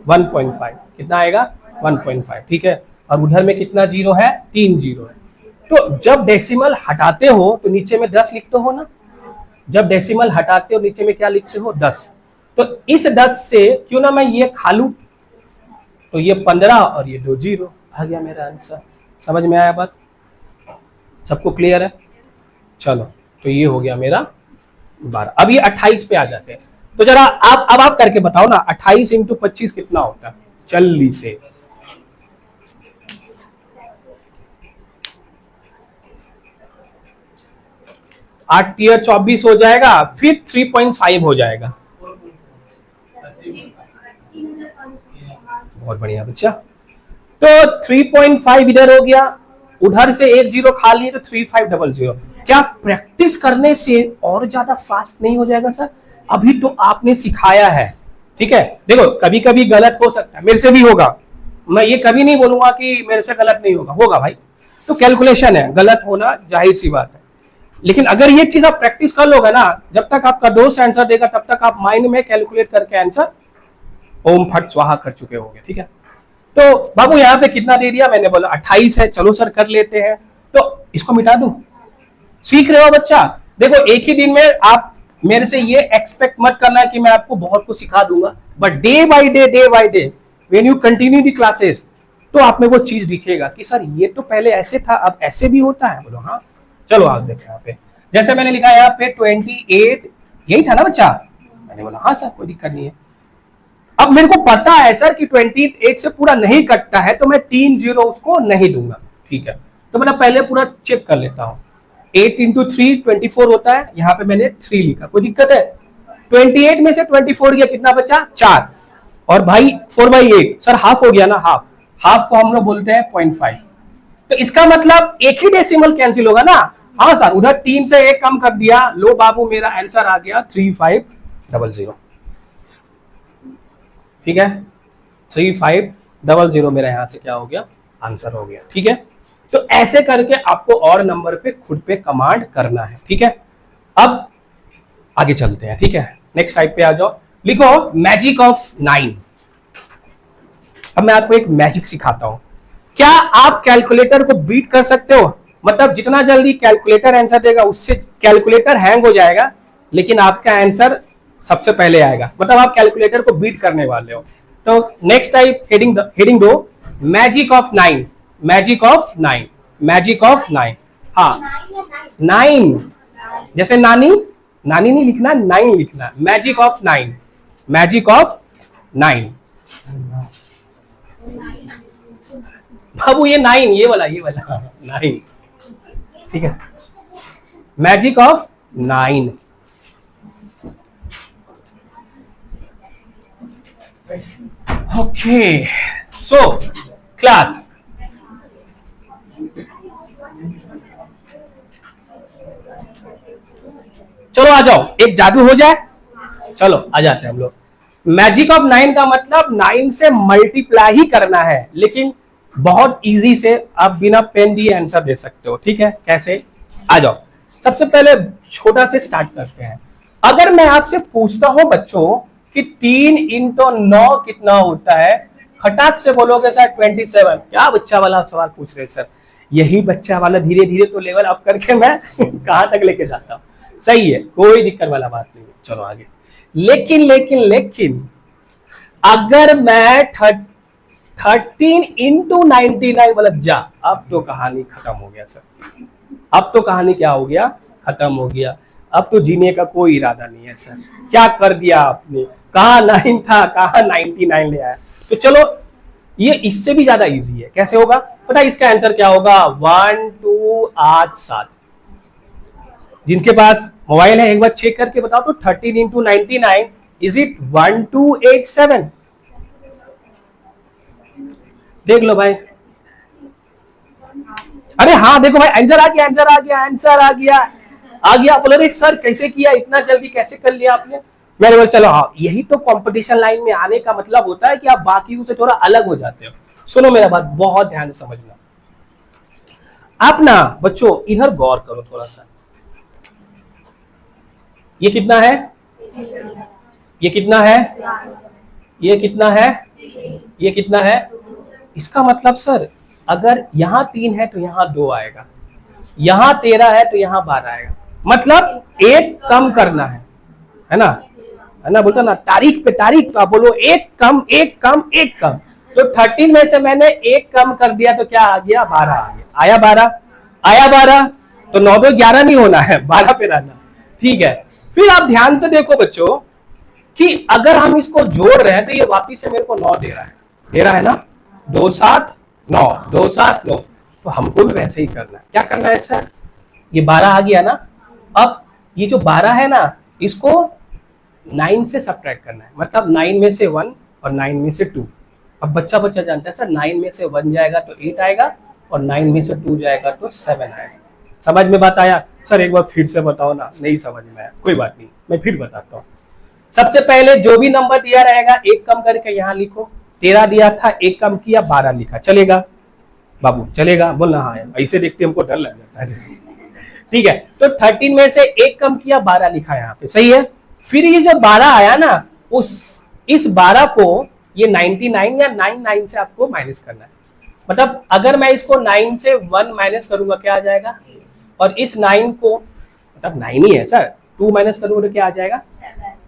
1.5, कितना आएगा 1.5, ठीक है। और उधर में कितना जीरो है? 3 जीरो है। तो जब डेसिमल हटाते हो तो नीचे में 10 लिखते हो ना, जब डेसिमल हटाते हो नीचे में क्या लिखते हो? 10। तो इस 10 से क्यों ना मैं ये खा लूं, तो ये 15 और ये 2 जीरो आ गया मेरा आंसर। समझ में आया बात? सबको क्लियर है? चलो, तो ये हो गया मेरा 12। अब ये 28 पे आ जाते हैं। तो जरा आप करके बताओ ना, 28 × 25 कितना होता है? जल्दी से। आठ 24 हो जाएगा, फिर 3.5 हो जाएगा। बहुत बढ़िया बच्चा। तो 3.5 इधर हो गया, उधर से एक जीरो खा लिए तो 3500। क्या प्रैक्टिस करने से और ज्यादा फास्ट नहीं हो जाएगा सर? अभी तो आपने सिखाया है, ठीक है। देखो कभी कभी गलत हो सकता है, मेरे से भी होगा, मैं ये कभी नहीं बोलूंगा कि मेरे से गलत नहीं होगा, होगा भाई। तो कैलकुलेशन है, गलत होना जाहिर सी बात है। लेकिन अगर ये चीज आप प्रैक्टिस कर लोगे ना, जब तक आपका दोस्त आंसर देगा तब तक आप माइंड में कैलकुलेट करके आंसर ओम फट स्वाहा कर चुके होंगे, ठीक है। तो बाबू यहाँ पे कितना दे दिया? मैंने बोला 28 है, चलो सर कर लेते हैं। तो इसको मिटा दूं? सीख रहे हो बच्चा? देखो एक ही दिन में आप मेरे से ये एक्सपेक्ट मत करना कि मैं आपको बहुत कुछ सिखा दूंगा, but day by day when you continue the classes, तो आप में वो चीज दिखेगा कि सर ये तो पहले ऐसे था, अब ऐसे भी होता है। बोलो हाँ। चलो आप देखें यहाँ पे, जैसे मैंने लिखा यहाँ पे 28, यही था ना बच्चा? मैंने बोला हाँ सर कोई दिक्कत नहीं है। अब मेरे को पता है सर कि 28 से पूरा नहीं कटता है, तो मैं 3 जीरो उसको नहीं दूंगा, ठीक है। तो मैं पहले पूरा चेक कर लेता हूँ। 8 × 3 24 होता है, यहाँ पे मैंने 3 लिखा, कोई दिक्कत है? 28 में से 24 गया, कितना बचा? 4। और भाई 4/8 सर हाफ हो गया ना, हाफ को हम लोग बोलते हैं 0.5। तो इसका मतलब एक ही डेसिमल कैंसिल होगा ना। हाँ सर, उधर 3 से 1 कम कर दिया, लो बाबू मेरा आंसर आ गया 3500, ठीक है। 3500 मेरा यहां से क्या हो गया? आंसर हो गया, ठीक है। तो ऐसे करके आपको और नंबर पे खुद पे कमांड करना है, ठीक है। अब आगे चलते हैं, ठीक है। नेक्स्ट टाइप पे आ जाओ, लिखो मैजिक ऑफ 9। अब मैं आपको एक मैजिक सिखाता हूं। क्या आप कैलकुलेटर को बीट कर सकते हो? मतलब जितना जल्दी कैलकुलेटर आंसर देगा उससे कैलकुलेटर हैंग हो जाएगा, लेकिन आपका आंसर सबसे पहले आएगा। मतलब आप कैलकुलेटर को बीट करने वाले हो। तो नेक्स्ट टाइप हेडिंग दो, magic of 9, magic of 9, magic of 9। हाँ 9, जैसे नानी नहीं लिखना, 9 लिखना। Magic of 9, magic of 9। बाबू ये 9, ये वाला 9, ठीक है। Magic of 9। Okay so class, चलो आ जाओ, एक जादू हो जाए। चलो आ जाते हैं हम लोग। मैजिक ऑफ 9 का मतलब 9 से मल्टीप्लाई ही करना है, लेकिन बहुत इजी से आप बिना पेन दिए आंसर दे सकते हो। ठीक है, कैसे? आ जाओ, सबसे पहले छोटा से स्टार्ट करते हैं। अगर मैं आपसे पूछता हूं बच्चों कि 3 इंटू 9 कितना होता है, खटाक से बोलोगे सर 27। क्या बच्चा वाला सवाल पूछ रहे सर? यही बच्चा वाला धीरे धीरे तो लेवल अप करके मैं कहां तक लेके जाता हूं। सही है, कोई दिक्कत वाला बात नहीं है, चलो आगे। लेकिन लेकिन लेकिन अगर मैं 13 इंटू 99 मतलब जा, अब तो कहानी खत्म हो गया सर। अब तो कहानी क्या हो गया? खत्म हो गया। अब तो जीने का कोई इरादा नहीं है सर। क्या कर दिया आपने? कहाँ 9 था, कहाँ 99 ले आया। तो चलो ये इससे भी ज्यादा इजी है। कैसे होगा पता? इसका आंसर क्या होगा? 1 2 8 7। जिनके पास मोबाइल है एक बार चेक करके बताओ तो 13 इंटू 99 इज इट 1287? देख लो भाई। अरे हाँ देखो भाई, आंसर आ गया, आंसर आ गया, आंसर आ गया, आ गया। बोले रे सर कैसे किया, इतना जल्दी कैसे कर लिया आपने? मैंने बोला चलो हाँ, यही तो कंपटीशन लाइन में आने का मतलब होता है कि आप बाकियों से थोड़ा अलग हो जाते हो। सुनो मेरा बात बहुत ध्यान से समझना। आप ना बच्चों इधर गौर करो थोड़ा सा। ये कितना है? ये कितना है? ये कितना है? ये कितना है? इसका मतलब सर अगर यहाँ 3 है तो यहाँ 2 आएगा, यहाँ 13 है तो यहाँ 12 आएगा। मतलब एक कम करना है ना? है ना? बोलता ना तारीख पे तारीख, तो आप बोलो एक कम एक कम एक कम। तो 13 में से मैंने एक कम कर दिया तो क्या आ गया? 12 आ गया। आया 12? आया 12? तो 9 पे 11 नहीं होना है, 12 पे रहना। ठीक है, फिर आप ध्यान से देखो बच्चों कि अगर हम इसको जोड़ रहे हैं तो ये वापिस से मेरे को 9 दे रहा है ना? 2 7 9, 2 7 9। तो हमको भी वैसे ही करना है। क्या करना है सर? ये 12 आ गया ना, अब ये जो 12 है ना इसको 9 से सब्ट्रैक्ट करना है। मतलब 9 में से 1 और 9 में से 2। अब बच्चा जानता है सर 9 में से 1 जाएगा तो 8 आएगा और 9 में से 2 जाएगा तो 7 आएगा। समझ में बात आया? सर एक बार फिर से बताओ ना। नहीं समझ में आया, कोई बात नहीं, मैं फिर बताता हूँ। सबसे पहले जो भी नंबर दिया रहेगा एक कम करके यहाँ लिखो। 13 दिया था, एक कम किया, 12 लिखा। चलेगा बाबू? चलेगा? बोलना हाँ। ऐसे देखते हमको डर लग जाता है। ठीक है, तो 13 में से एक कम किया, 12 लिखा यहाँ पे। सही है। फिर ये जो 12 आया ना, इस 12 को ये 99 या 99 से आपको माइनस करना है। मतलब अगर मैं इसको 9 से 1 माइनस करूंगा क्या आ जाएगा? और इस 9 को मतलब 9 ही है सर, 2 माइनस करूंगा तो क्या आ जाएगा?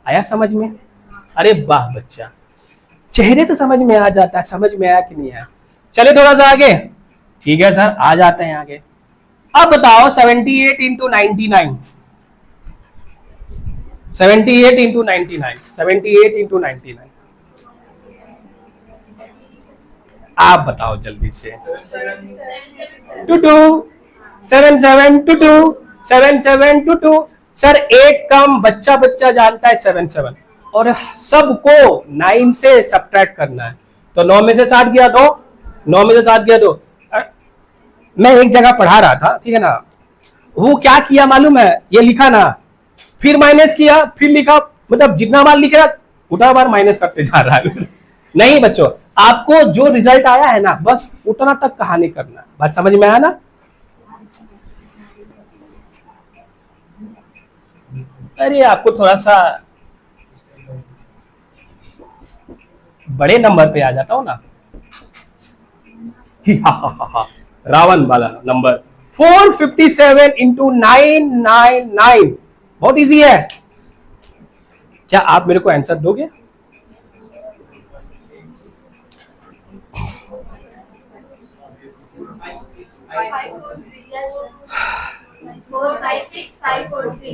आया समझ में? अरे वाह बच्चा, चेहरे से समझ में आ जाता है। समझ में आया कि नहीं आया? चले थोड़ा सा आगे। ठीक है सर, आ जाते हैं आगे। अब बताओ 78 इंटू 99। 78 इंटू 99, 78 इंटू 99 आप बताओ जल्दी से। 22 77 22 77 22। सर एक कम बच्चा जानता है 77 और सबको 9 से सब्ट्रैक्ट करना है। तो 9 में से 7 गया तो 9 में से 7 गया तो मैं एक जगह पढ़ा रहा था, ठीक है ना? वो क्या किया मालूम है? ये लिखा ना, फिर माइनस किया, फिर लिखा। मतलब जितना बार लिख रहा उतना बार माइनस करते जा रहा है। नहीं बच्चों, आपको जो रिजल्ट आया है ना बस उतना तक कहानी करना। बात समझ में आया ना? अरे आपको थोड़ा सा बड़े नंबर पे आ जाता हूं ना। हा रावण वाला नंबर 457 इंटू 999। बहुत इजी है। क्या आप मेरे को आंसर दोगे?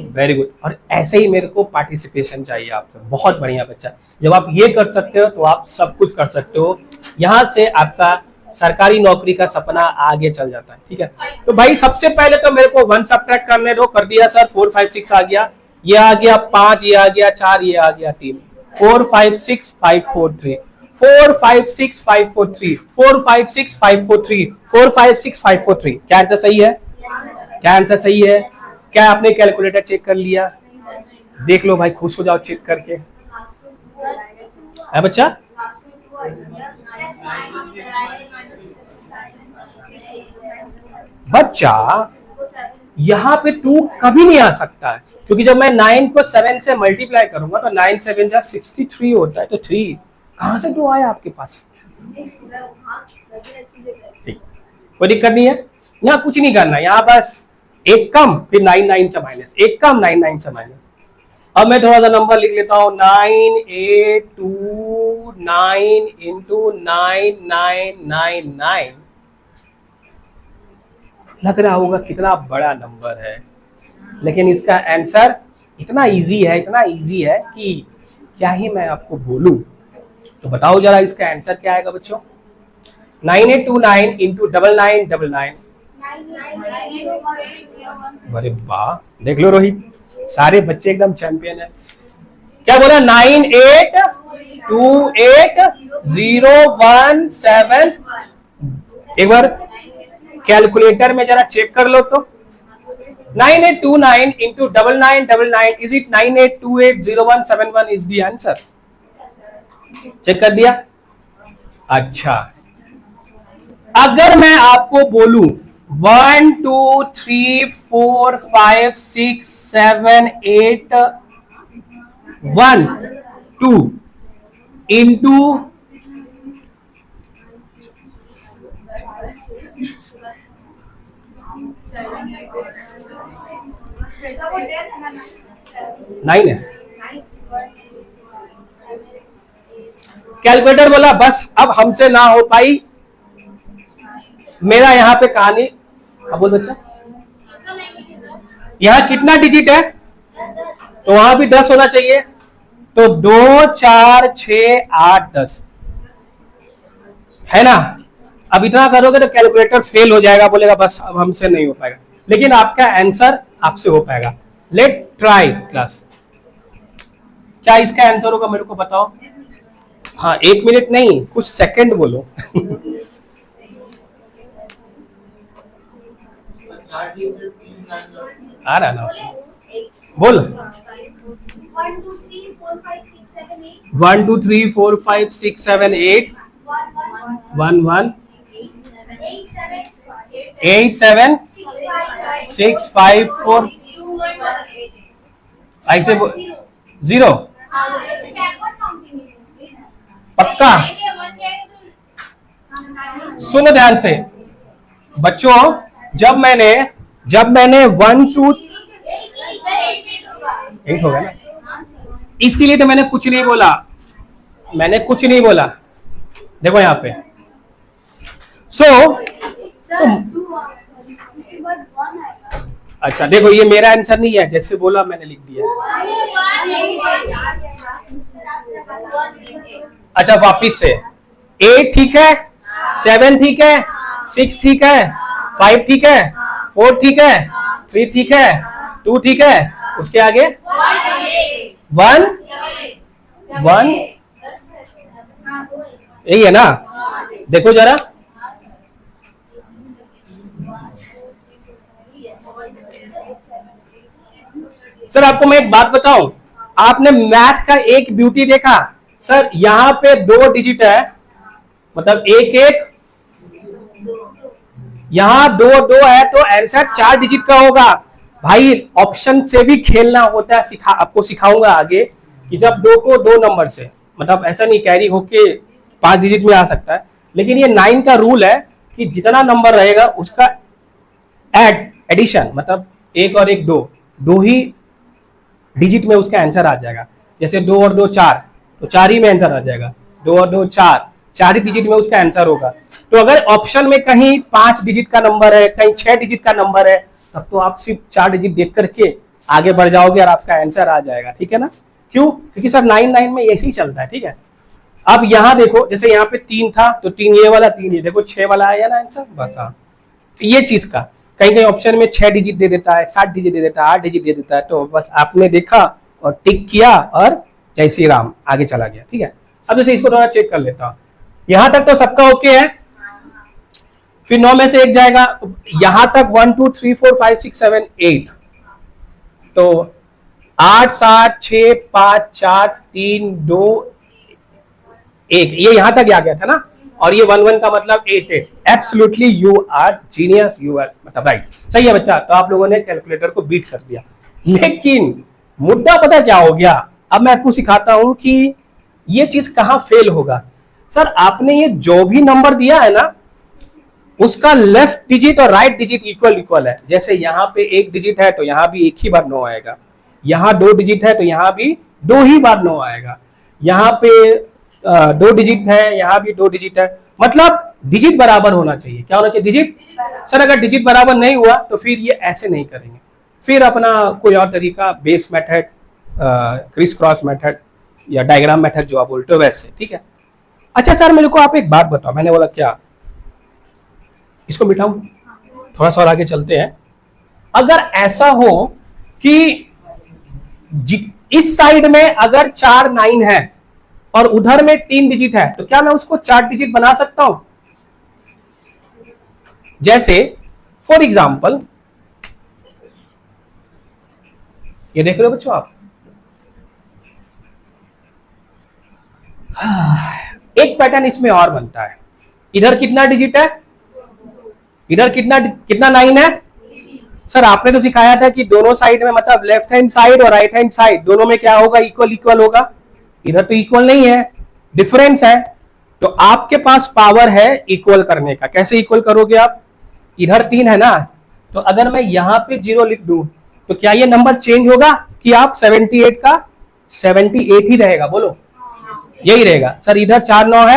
Very good. और ऐसे ही मेरे को पार्टिसिपेशन चाहिए आपसे। बहुत बढ़िया बच्चा। जब आप ये कर सकते हो तो आप सब कुछ कर सकते हो। यहां से आपका सरकारी नौकरी का सपना आगे चल जाता है। ठीक है, तो भाई सबसे पहले तो मेरे को 1 सब्ट्रैक्ट करने दो। कर दिया सर। 4 5 6 आ गया, ये आ गया 5, ये आ गया 4, ये आ गया 3। 4 5 6 5 4 3 4 5 6 5 4 3 4 5 6 5 4 3 4 5 6 5 4 3। क्या आंसर सही है? क्या आंसर सही है? क्या आपने कैलकुलेटर चेक कर लिया? देख लो भाई, खुश हो जाओ चेक करके। है बच्चा? बच्चा यहाँ पे 2 कभी नहीं आ सकता है, क्योंकि जब मैं 9 को 7 से मल्टीप्लाई करूंगा तो 9 7 जा 63 होता है, तो 3 कहां से 2 आया आपके पास? ठीक, कोई दिक्कत नहीं है, यहाँ कुछ नहीं करना, यहाँ बस एक कम फिर 9 9 से माइनस, एक कम 9 9 से माइनस। अब मैं थोड़ा सा नंबर लिख लेता हूँ, 982 इंटू 9999। लग रहा होगा कितना बड़ा नंबर है, लेकिन इसका आंसर इतना इजी है, इतना इजी है कि क्या ही मैं आपको बोलूं। तो बताओ जरा इसका आंसर क्या आएगा बच्चों? 9829 इंटू 9999। अरे वाह, देख लो रोहित, सारे बच्चे एकदम चैंपियन है। क्या बोला? 98280171। एक बार कैलकुलेटर में जरा चेक कर लो तो। 9829 into 9999 is it 98280171 is the answer. Check कर दिया? अच्छा, अगर मैं आपको बोलूं 1 2 3 4 5 6 7 8 1 2 इंटू नाइन है, कैलकुलेटर बोला बस अब हमसे ना हो पाई, मेरा यहाँ पे कहानी। अब बोल बच्चा, यहाँ कितना डिजिट है? तो वहां भी 10 होना चाहिए, तो 2 4 6 8 10 है ना। अब इतना करोगे तो कैलकुलेटर फेल हो जाएगा, बोलेगा बस अब हमसे नहीं हो पाएगा, लेकिन आपका आंसर आपसे हो पाएगा। Late try class. क्या इसका आंसर होगा मेरे को बताओ? हाँ, 1 मिनट नहीं, कुछ सेकंड बोलो। आ रहा ना, बोल। 1 2 3 4 5 6 7 8 1 1 8 7 6 5 4 ऐसे 0 पक्का? सुनो ध्यान से बच्चों, जब मैंने 1 2 8 हो गया ना, इसीलिए तो मैंने कुछ नहीं बोला, देखो यहाँ पे। अच्छा देखो, ये मेरा आंसर नहीं है, जैसे बोला मैंने लिख दिया। अच्छा वापिस से, 8 ठीक है, 7 ठीक है, 6 ठीक है, 5 ठीक है, 4 ठीक है, 3 ठीक है, 2 ठीक है, उसके आगे 1 यही है ना। देखो जरा, सर आपको मैं एक बात बताऊं, आपने मैथ का एक ब्यूटी देखा सर, यहाँ पे 2 डिजिट है, मतलब 1 1, यहाँ 2 2 है, तो आंसर 4 डिजिट का होगा। भाई ऑप्शन से भी खेलना होता है, आपको सिखाऊंगा आगे कि जब 2 को 2 नंबर से, मतलब ऐसा नहीं कैरी होके 5 डिजिट में आ सकता है, लेकिन ये 9 का रूल है कि जितना नंबर रहेगा उसका एडिशन, मतलब 1 और 1 2 ही डिजिट में उसका आंसर आ जाएगा। जैसे 2 और 2 4, तो 4 ही में आंसर आ जाएगा। 2 और 2 4 ही डिजिट में उसका आंसर होगा। तो अगर ऑप्शन में कहीं 5 डिजिट का नंबर है, कहीं 6 डिजिट का नंबर है, तब तो आप सिर्फ 4 डिजिट देख करके आगे बढ़ जाओगे और आपका आंसर आ जाएगा। ठीक है ना? क्यों? क्योंकि सर 9 में ऐसे ही चलता है। ठीक है, अब यहाँ देखो, जैसे यहाँ पे 3 था तो 3 ये वाला, 3 ये, देखो 6 वाला आया ना आंसर, बस। हाँ, तो ये चीज का कहीं कहीं ऑप्शन में 6 डिजिट दे देता है, 7 डिजिट दे देता है, 8 डिजिट दे देता है, तो बस आपने देखा और टिक किया और जय श्री राम, आगे चला गया। ठीक है, अब जैसे इसको थोड़ा चेक कर लेता हूं, यहां तक तो सबका ओके है, फिर 9 में से 1 जाएगा, यहां तक 1 2 3 4 5 6 7 8, तो 8 7 6 5 4 3 2 एक, ये यहां तक आ गया था ना, और ये 1 1 का मतलब 8 8। Absolutely you are genius, you are मतलब राइट, सही है बच्चा। तो आप लोगों ने कैलकुलेटर को बीट कर दिया। लेकिन मुद्दा पता क्या हो गया, अब मैं आपको सिखाता हूं कि ये चीज कहां फेल होगा। सर आपने ये जो भी नंबर दिया है ना, उसका लेफ्ट डिजिट और राइट डिजिट इक्वल इक्वल है। जैसे यहाँ पे 1 डिजिट है तो यहाँ भी 1 ही बार 9 आएगा, यहाँ 2 डिजिट है तो यहाँ भी 2 ही बार 9 आएगा, यहाँ पे 2 डिजिट है, यहाँ भी 2 डिजिट है। मतलब डिजिट बराबर होना चाहिए। क्या होना चाहिए? डिजिट। सर अगर डिजिट बराबर नहीं हुआ तो फिर ये ऐसे नहीं करेंगे, फिर अपना कोई और तरीका, base method, criss cross method या डायग्राम मेथड जो आप बोलते हो वैसे, ठीक है। अच्छा सर मेरे को आप एक बात बताओ, मैंने बोला क्या, इसको मिटाऊं, थोड़ा सा और आगे चलते हैं। अगर ऐसा हो कि इस साइड में अगर 4 9 है और उधर में 3 डिजिट है, तो क्या मैं उसको 4 डिजिट बना सकता हूं? जैसे फॉर एग्जाम्पल ये देख रहे हो बच्चों आप, एक पैटर्न इसमें और बनता है। इधर कितना डिजिट है? इधर कितना कितना 9 है? सर आपने तो सिखाया था कि दोनों साइड में मतलब लेफ्ट हैंड साइड और राइट हैंड साइड दोनों में क्या होगा? इक्वल इक्वल होगा। इधर तो इक्वल नहीं है, डिफरेंस है। तो आपके पास पावर है इक्वल करने का। कैसे इक्वल करोगे आप? इधर 3 है ना, तो अगर मैं यहां पे 0 लिख दूं तो क्या ये नंबर चेंज होगा कि आप 78 का 78 ही रहेगा? बोलो यही रहेगा। सर इधर 4 9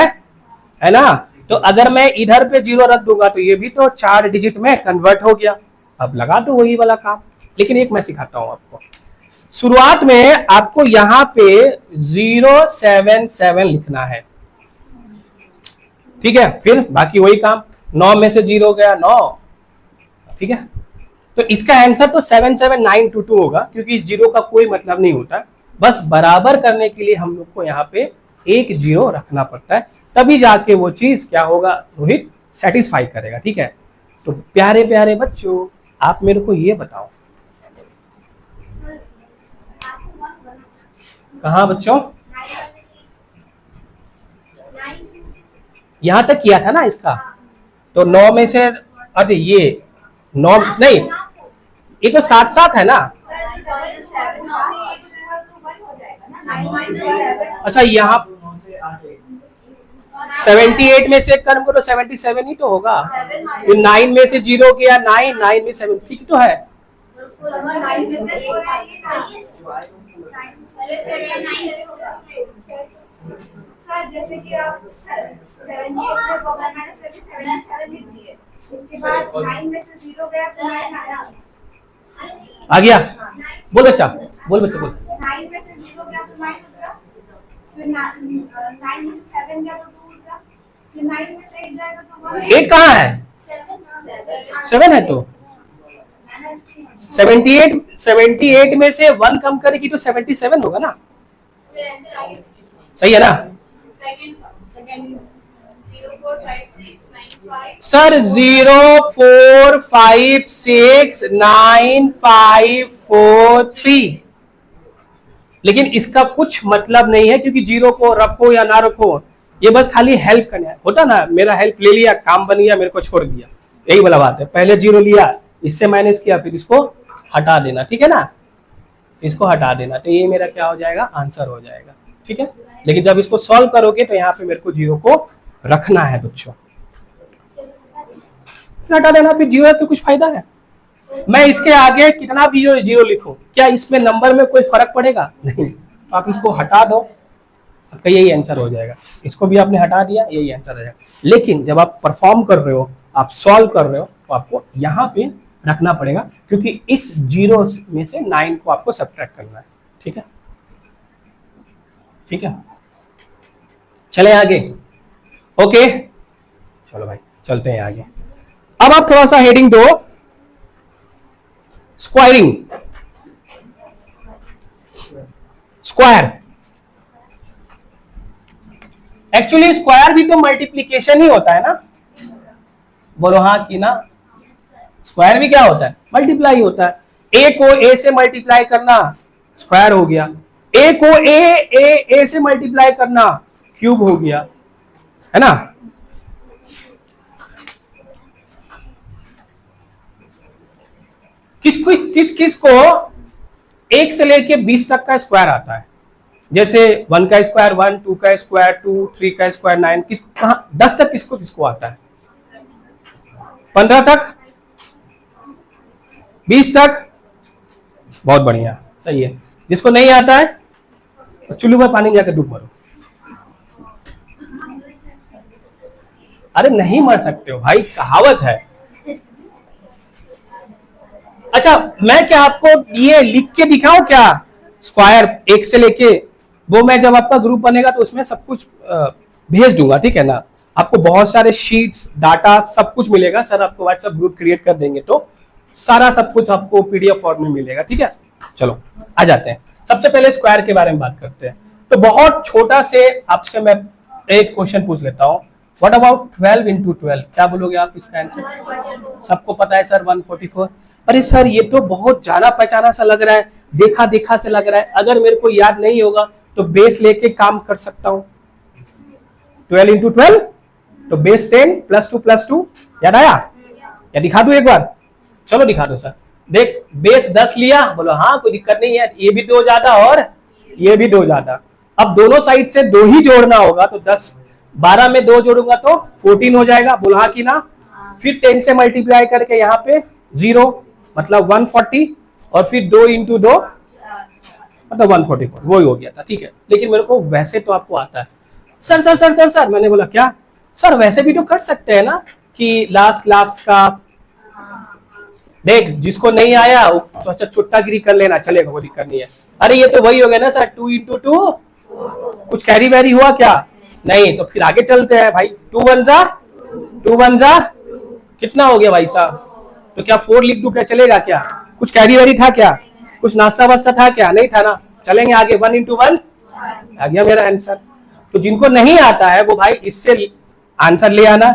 है ना, तो अगर मैं इधर पे 0 रख दूंगा तो ये भी तो 4 डिजिट में कन्वर्ट हो गया। अब लगा दो वही वाला काम। लेकिन एक मैं सिखाता हूं आपको, शुरुआत में आपको यहां पे 077 लिखना है, ठीक है। फिर बाकी वही काम, 9 में से 0 गया 9, ठीक है। तो इसका आंसर तो 77922 होगा, क्योंकि 0 का कोई मतलब नहीं होता। बस बराबर करने के लिए हम लोग को यहाँ पे एक 0 रखना पड़ता है, तभी जाके वो चीज क्या होगा रोहित, सेटिस्फाई करेगा, ठीक है। तो प्यारे प्यारे बच्चों आप मेरे को ये बताओ, कहा बच्चों, यहां तक किया था ना इसका, तो 9 में से, अच्छा ये 9 नहीं, ये तो 7 7 है ना। अच्छा यहाँ 78 में से कर्म करो 77 ही तो होगा। 9 में से 0 गया 9, 9 में 7, ठीक तो है।
सर जैसे कि आप 78 में बगल में 77 लिख दिए, उसके बाद 9 में से 0 गया तो 9 आया,
आ गया। बोल बच्चा, बोल बच्चा बोल।
9 में से 0 गया तो 9 उतरा, फिर 9 में से 7 गया तो 2 उतरा, फिर 9 में से 8 जाएगा तो 1।
8 कहाँ है? 7 है तो 78 में से 1 कम करेगी तो 77 होगा ना, सही है ना। सर 0 4 5 6 9 5 4 3, लेकिन इसका कुछ मतलब नहीं है, क्योंकि 0 को रखो या ना रखो, ये बस खाली हेल्प करना है। होता ना, मेरा हेल्प ले लिया, काम बन गया, मेरे को छोड़ दिया, यही वाला बात है। पहले 0 लिया, इससे माइनस किया, फिर इसको हटा देना, ठीक है ना, इसको हटा देना, तो ये मेरा क्या हो जाएगा, आंसर हो जाएगा, ठीक है। लेकिन जब इसको सॉल्व करोगे तो यहाँ पे मेरे को 0 को रखना है बच्चों, हटा देना, फिर 0 तो कुछ फायदा है। मैं इसके आगे कितना भी 0 लिखूं, क्या इसमें नंबर में कोई फर्क पड़ेगा? नहीं। आप इसको हटा दो, आपका यही आंसर हो जाएगा। इसको भी आपने हटा दिया, यही आंसर हो जाएगा। लेकिन जब आप परफॉर्म कर रहे हो, आप सॉल्व कर रहे हो, तो आपको यहाँ पे रखना पड़ेगा, क्योंकि इस 0 में से 9 को आपको सब्ट्रैक्ट करना है, ठीक है, ठीक है। चले आगे, ओके, चलो भाई चलते हैं आगे। अब आप थोड़ा सा हेडिंग दो, स्क्वायरिंग, स्क्वायर। एक्चुअली स्क्वायर भी तो मल्टीप्लीकेशन ही होता है ना, बोलो हाँ कि ना। स्क्वायर भी क्या होता है? मल्टीप्लाई होता है। ए को ए से मल्टीप्लाई करना, स्क्वायर हो गया। ए को ए से मल्टीप्लाई करना, क्यूब हो गया, है ना। किस को 1 से लेके 20 तक का स्क्वायर आता है, जैसे 1 का स्क्वायर 1, 2 का स्क्वायर 2, 3 का स्क्वायर 9, किस कहां 10 तक किसको आता है, 15 तक, 20 तक, बहुत बढ़िया, सही है। जिसको नहीं आता है चुल्लू में पानी जाकर डूब मरो। अरे नहीं मर सकते हो भाई, कहावत है। अच्छा, मैं क्या आपको ये लिख के दिखाऊं क्या, स्क्वायर 1 से लेके, वो मैं जब आपका ग्रुप बनेगा तो उसमें सब कुछ भेज दूंगा, ठीक है ना। आपको बहुत सारे शीट्स, डाटा, सब कुछ मिलेगा। सर आपको व्हाट्सएप ग्रुप क्रिएट कर देंगे तो सारा सब कुछ आपको पीडीएफ फॉर्म में मिलेगा, ठीक है। चलो आ जाते हैं, सबसे पहले स्क्वायर के बारे में बात करते हैं। तो बहुत छोटा से आपसे मैं एक क्वेश्चन पूछ लेता हूँ, व्हाट अबाउट 12 into 12, क्या बोलोगे आप इसका आंसर? सबको पता है सर 144। अरे सर ये तो बहुत जाना पहचाना सा लग रहा है, देखा देखा से लग रहा है, अगर मेरे को याद नहीं होगा तो बेस लेके काम कर सकता हूं। 12 into 12 तो बेस 10 + 2 याद आया? या दिखा दूं एक बार? चलो दिखा दो सर। देख बेस 10 लिया, बोलो हाँ कोई दिक्कत नहीं है, ये भी 2 ज्यादा और ये भी 2 ज्यादा। अब दोनों साइड से 2 ही जोड़ना होगा, तो 10 12 में 2 जोड़ूंगा तो 14 हो जाएगा, बोलो हाँ कि ना। फिर 10 से मल्टीप्लाई करके यहाँ पे 0 मतलब 140, और फिर 2 into 2 मतलब 144, वही हो गया था, ठीक है। लेकिन मेरे को वैसे तो आपको आता है। Sir sir sir sir sir मैंने बोला क्या सर, वैसे भी तो कर सकते हैं ना कि लास्ट का। देख जिसको नहीं आया तो अच्छा चुट्टागिरी कर लेना, चलेगा, कोई दिक्कत नहीं है। अरे ये तो वही हो गया ना सर, 2 into 2, कुछ कैरी वैरी हुआ क्या? नहीं, तो फिर आगे चलते हैं भाई। 2 1 जा कितना हो गया भाई साहब? तो क्या 4 लिख दूं क्या, चलेगा क्या? कुछ कैरी वैरी था क्या? कुछ नाश्ता वास्ता था क्या? नहीं था ना, चलेंगे आगे। 1 into 1 आ गया मेरा आंसर। तो जिनको नहीं आता है वो भाई इससे आंसर ले आना,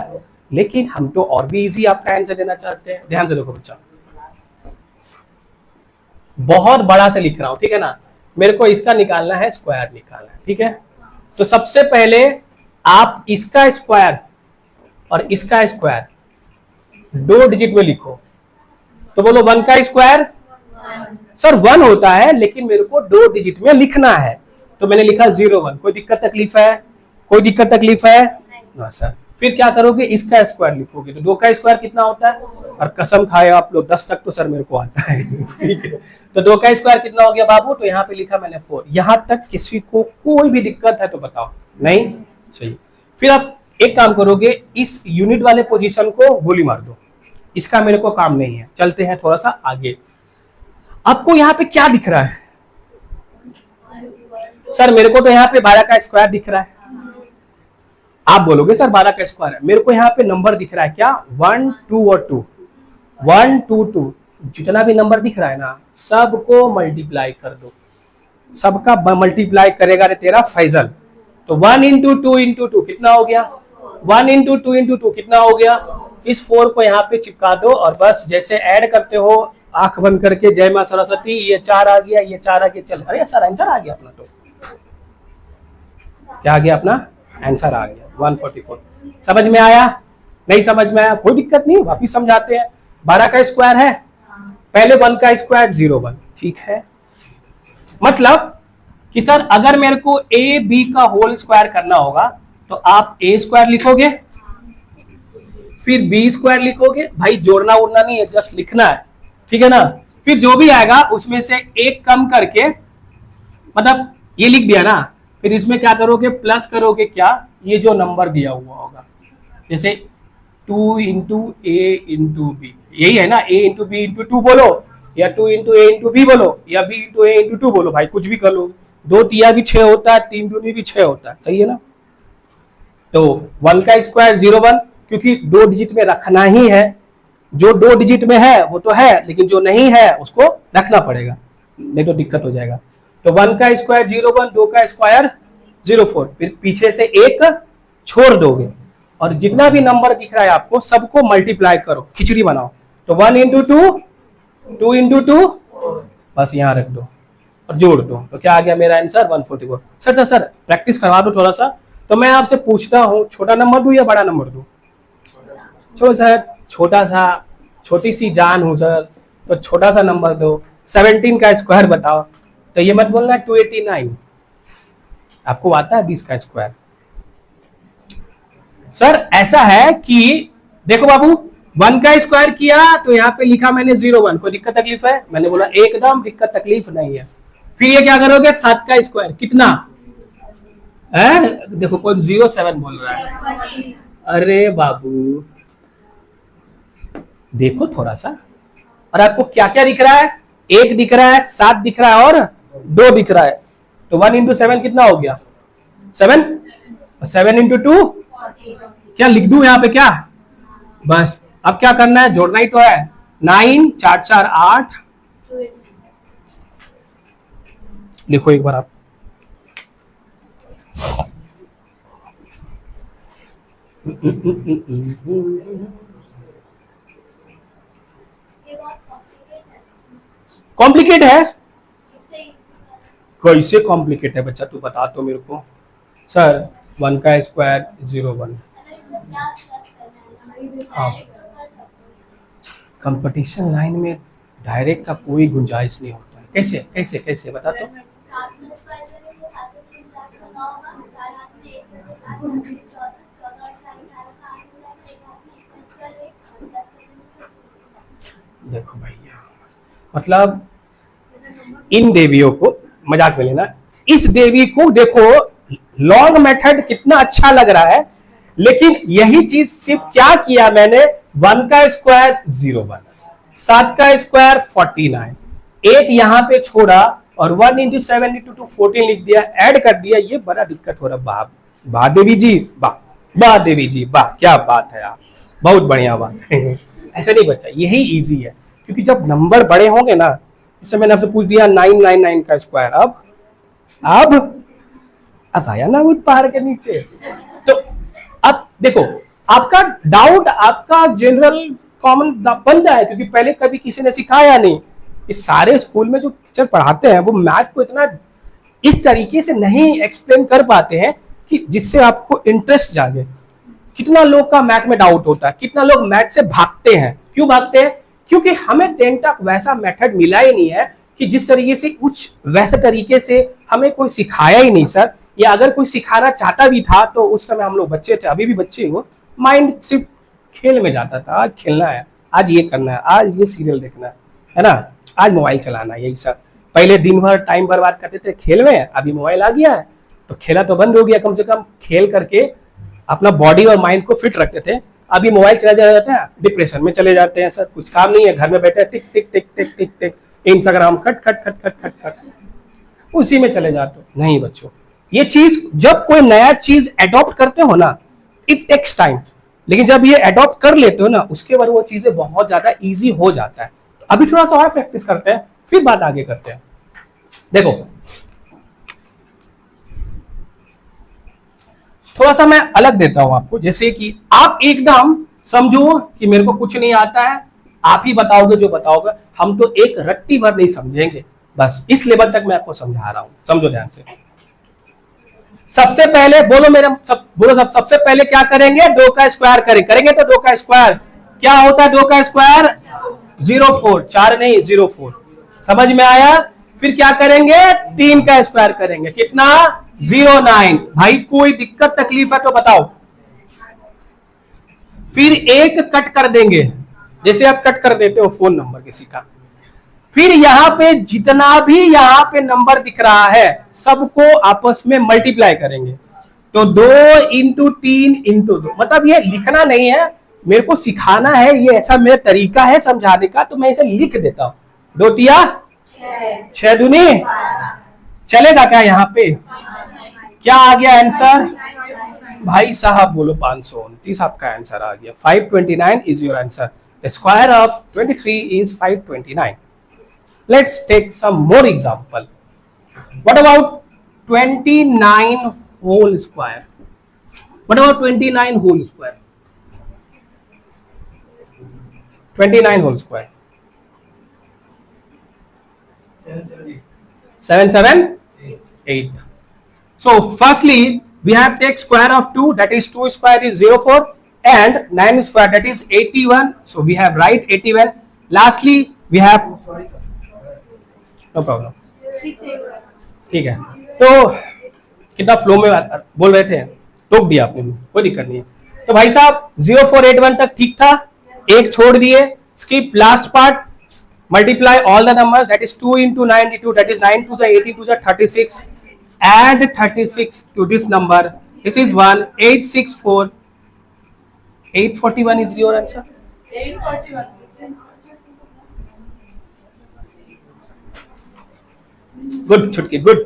लेकिन हम तो और भी इजी आपका आंसर देना चाहते हैं। ध्यान से देखो बच्चा, बहुत बड़ा से लिख रहा हूं, ठीक है ना। मेरे को इसका निकालना है, स्क्वायर निकालना है, ठीक है। तो सबसे पहले आप इसका स्क्वायर और इसका स्क्वायर 2 डिजिट में लिखो। तो बोलो 1 का स्क्वायर, सर 1 होता है लेकिन मेरे को 2 डिजिट में लिखना है, तो मैंने लिखा 01। कोई दिक्कत तकलीफ है? कोई दिक्कत तकलीफ है ना सर? फिर क्या करोगे, इसका स्क्वायर लिखोगे, तो 2 का स्क्वायर कितना होता है? और कसम खाए आप लोग 10 तक तो सर मेरे को आता है ठीक है। तो 2 का स्क्वायर कितना हो गया बाबू? तो यहाँ पे लिखा मैंने 4। यहां तक किसी को कोई भी दिक्कत है तो बताओ? नहीं, सही। फिर आप एक काम करोगे, इस यूनिट वाले पोजीशन को गोली मार दो, इसका मेरे को काम नहीं है। चलते हैं थोड़ा सा आगे। आपको यहाँ पे क्या दिख रहा है? सर मेरे को तो यहाँ पे 12 का स्क्वायर दिख रहा है। आप बोलोगे सर 12 का स्क्वायर है, मेरे को यहाँ पे नंबर दिख रहा है क्या? 1 2 और 2, 1 2 2, जितना भी नंबर दिख रहा है ना सबको मल्टीप्लाई कर दो। सबका मल्टीप्लाई करेगा रे तेरा फैजल। तो 1 into 2 into 2 कितना हो गया? 1 into 2 into 2 कितना हो गया? इस 4 को यहाँ पे चिपका दो और बस जैसे ऐड करते हो आंख बंद करके, जय मां सरस्वती, ये 4 आ गया, ये 4 आ गया, चल। अरे सर आंसर आ गया अपना। तो क्या आ गया अपना? आंसर आ गया 144। समझ में आया? नहीं समझ में आया? कोई दिक्कत नहीं, वापिस समझाते हैं। 12 का स्क्वायर है, पहले 1 का स्क्वायर 01, ठीक है। मतलब कि सर अगर मेरे को ए बी का होल स्क्वायर करना होगा तो आप ए स्क्वायर लिखोगे, फिर बी स्क्वायर लिखोगे। भाई जोड़ना उड़ना नहीं है, जस्ट लिखना है, ठीक है ना। फिर जो भी आएगा उसमें से एक कम करके, मतलब ये लिख दिया ना, फिर इसमें क्या करोगे? प्लस करोगे क्या? ये जो नंबर दिया हुआ होगा, जैसे 2 into a into b, यही है ना, a into b into 2 बोलो, या 2 into a into b बोलो, या b into a into 2 बोलो, भाई कुछ भी कर लो। 2 तिया भी 6 होता है, 3 दूनी भी 6 होता है, सही है ना। तो 1 का स्क्वायर 01, क्योंकि 2 डिजिट में रखना ही है। जो 2 डिजिट में है वो तो है, लेकिन जो नहीं है उसको रखना पड़ेगा, नहीं तो दिक्कत हो जाएगा। तो 1 का स्क्वायर 01, 2 का स्क्वायर 04, फिर पीछे से एक छोड़ दोगे और जितना भी नंबर दिख रहा है आपको सबको मल्टीप्लाई करो, खिचड़ी बनाओ। तो 1 into 2, 2 into 2, बस यहाँ रख दो और जोड़ दो। तो क्या आ गया मेरा answer? 144। Sir sir sir practice करवा दो थोड़ा सा, तो मैं आपसे पूछता हूं, छोटा नंबर दूं या बड़ा नंबर दूं? सर छोटा सा, छोटी सी जान हूं सर, तो छोटा सा नंबर दो। 17 का स्क्वायर बताओ। तो ये मत बोलना 289, आपको आता है 20 का स्क्वायर। सर ऐसा है कि देखो बाबू, 1 का स्क्वायर किया तो यहाँ पे लिखा मैंने 01, कोई दिक्कत तकलीफ है? मैंने बोला एकदम दिक्कत तकलीफ नहीं है। फिर ये क्या करोगे, 7 का स्क्वायर कितना है? देखो कौन 07 बोल रहा है। अरे बाबू देखो थोड़ा सा, और आपको क्या क्या दिख रहा है? 1 दिख रहा है, 7 दिख रहा है और 2 दिख रहा है। तो 1 इंटू 7 कितना हो गया? 7। 7 इंटू 2 क्या लिख दूं यहाँ पे क्या? बस अब क्या करना है, जोड़ना ही तो है। 9 4 4 8 लिखो एक बार आप। कॉम्प्लिकेट है? कैसे कॉम्प्लिकेट है बच्चा, तू बता तो मेरे को। सर 1 का स्क्वायर 01। हाँ, कंपटीशन लाइन में डायरेक्ट का कोई गुंजाइश नहीं होता है। कैसे कैसे कैसे बता तो। देखो भैया, मतलब इन देवियों को मजाक में लेना, इस देवी को देखो लॉन्ग मेथड कितना अच्छा लग रहा है, लेकिन यही चीज सिर्फ क्या किया मैंने, 1 का स्क्वायर 01, 7 का स्क्वायर 49, 8 यहाँ पे छोड़ा और 1 इंटू 7 इंटू 2 14 लिख दिया, ऐड कर दिया। ये बड़ा दिक्कत हो रहा। वाह देवी जी, वाह देवी जी, वाह क्या बात है आप, बहुत बढ़िया बात है। ऐसा नहीं बच्चा, यही इजी है, क्योंकि जब नंबर बड़े होंगे ना, जैसे मैंने आपसे पूछ दिया 999 का स्क्वायर, अब आया ना उस पहाड़ के नीचे। तो अब देखो, आपका डाउट, आपका जनरल कॉमन बन जाए, क्योंकि पहले कभी किसी ने सिखाया नहीं। इस सारे स्कूल में जो टीचर पढ़ाते हैं वो मैथ को इतना इस तरीके से नहीं एक्सप्लेन कर पाते हैं कि जिससे आपको इंटरेस्ट जागे। कितना लोग का मैथ में डाउट होता है, कितना लोग मैथ से भागते हैं। क्यों भागते हैं? क्योंकि हमें 10 तक वैसा मेथड मिला ही नहीं है कि जिस तरीके से कुछ वैसे तरीके से हमें कोई सिखाया ही नहीं सर। या अगर कोई सिखाना चाहता भी था तो उस समय हम लोग बच्चे थे, अभी भी बच्चे हो, माइंड सिर्फ खेल में जाता था। आज खेलना है, आज ये करना है, आज ये सीरियल देखना है ना, आज मोबाइल चलाना है, यही सब। पहले दिन भर टाइम बर्बाद करते थे खेल में, अभी मोबाइल आ गया है तो खेला तो बंद हो गया। कम से कम खेल करके अपना बॉडी और माइंड को फिट रखते थे, अभी मोबाइल चला जाता है, डिप्रेशन में चले जाते हैं सर। कुछ काम नहीं है, घर में बैठे टिक टिक टिक टिक टिक टिक, इंस्टाग्राम खट खट खट खट खट खट, उसी में चले जाते हो। नहीं बच्चों, ये चीज जब कोई नया चीज एडॉप्ट करते हो ना, इट टेक्स टाइम, लेकिन जब ये एडॉप्ट कर लेते हो ना, उसके बाद वो चीजें बहुत ज्यादा इजी हो जाता है। अभी थोड़ा सा और प्रैक्टिस करते हैं, फिर बात आगे करते हैं। देखो थोड़ा सा मैं अलग देता हूं आपको, जैसे कि आप एकदम समझो कि मेरे को कुछ नहीं आता है, आप ही बताओगे जो बताओगे, हम तो एक रट्टी भर नहीं समझेंगे, बस इस लेवल तक मैं आपको समझा रहा हूं। समझो ध्यान से। सबसे पहले बोलो सबसे पहले क्या करेंगे? 2 का स्क्वायर करेंगे तो 2 का स्क्वायर क्या होता है? 2 का स्क्वायर 04, 4 नहीं 04, समझ में आया? फिर क्या करेंगे? 3 का स्क्वायर करेंगे, कितना? 09। भाई कोई दिक्कत तकलीफ है तो बताओ। फिर 1 कट कर देंगे, जैसे आप कट कर देते हो फोन नंबर किसी का। फिर यहां पे जितना भी यहां पे नंबर दिख रहा है सबको आपस में मल्टीप्लाई करेंगे, तो 2 इंटू 3 इंटू 2, मतलब ये लिखना नहीं है, मेरे को सिखाना है, ये ऐसा मेरा तरीका है समझाने का, तो मैं इसे लिख देता हूं। 2 तिया 6 दूनी, चलेगा क्या? यहाँ पे क्या आ गया आंसर? भाई साहब बोलो 529 आपका आंसर आ गया। 529 is your answer. The square of 23 is 529। Let's take some more example. What about 29 whole square? What about 29 whole square? 29 whole square. 778. So firstly, we have take square of 2, that is 2 square is 04, and 9 square, that is 81. So we have right 81. Lastly we have, no problem, ठीक है। तो कितना flow में बोल रहे थे, टोक दिया आपने, कोई दिक्कत नहीं है। तो भाई साहब 0481 तक ठीक था, एक छोड़ दिए, skip last part, multiply all the numbers, that is 2 into 92, that is 9 2 18 2 36, add 36 to this number, this is 1864, 841 is your answer. Good, Chutki, good.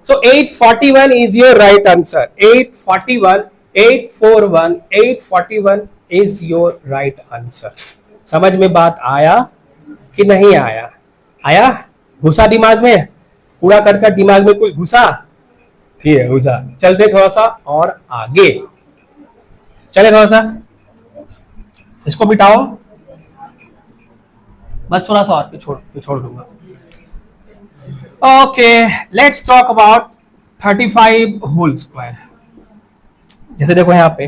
So 841 is your right answer. 841, 841, 841 is your right answer. समझ में बात आया कि नहीं आया? आया? घुसा दिमाग में? पूरा करके दिमाग में कुछ घुसा? ठीक है, घुसा। चलते थोड़ा सा और आगे, चले थोड़ा सा, इसको मिटाओ, बस थोड़ा सा और छोड़ दूंगा। Okay, let's talk about 35 whole square. जैसे देखो यहाँ पे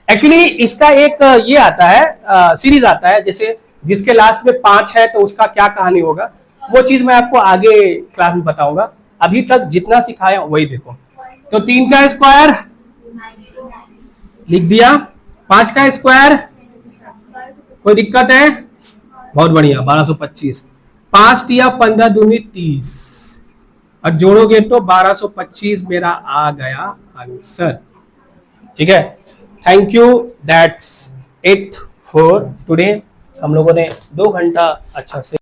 एक्चुअली इसका एक ये आता है, सीरीज आता है, जैसे जिसके लास्ट में 5 है तो उसका क्या कहानी होगा, वो चीज मैं आपको आगे क्लास में बताऊंगा। अभी तक जितना सिखाया वही देखो। तो 3 का स्क्वायर लिख दिया, 5 का स्क्वायर, कोई दिक्कत है? बहुत बढ़िया, 1225। 5 या 15 दूनी 30, और जोड़ोगे तो 1225 मेरा आ गया आंसर। ठीक है, thank you, that's it for today. हम लोगों ने 2 घंटा अच्छा से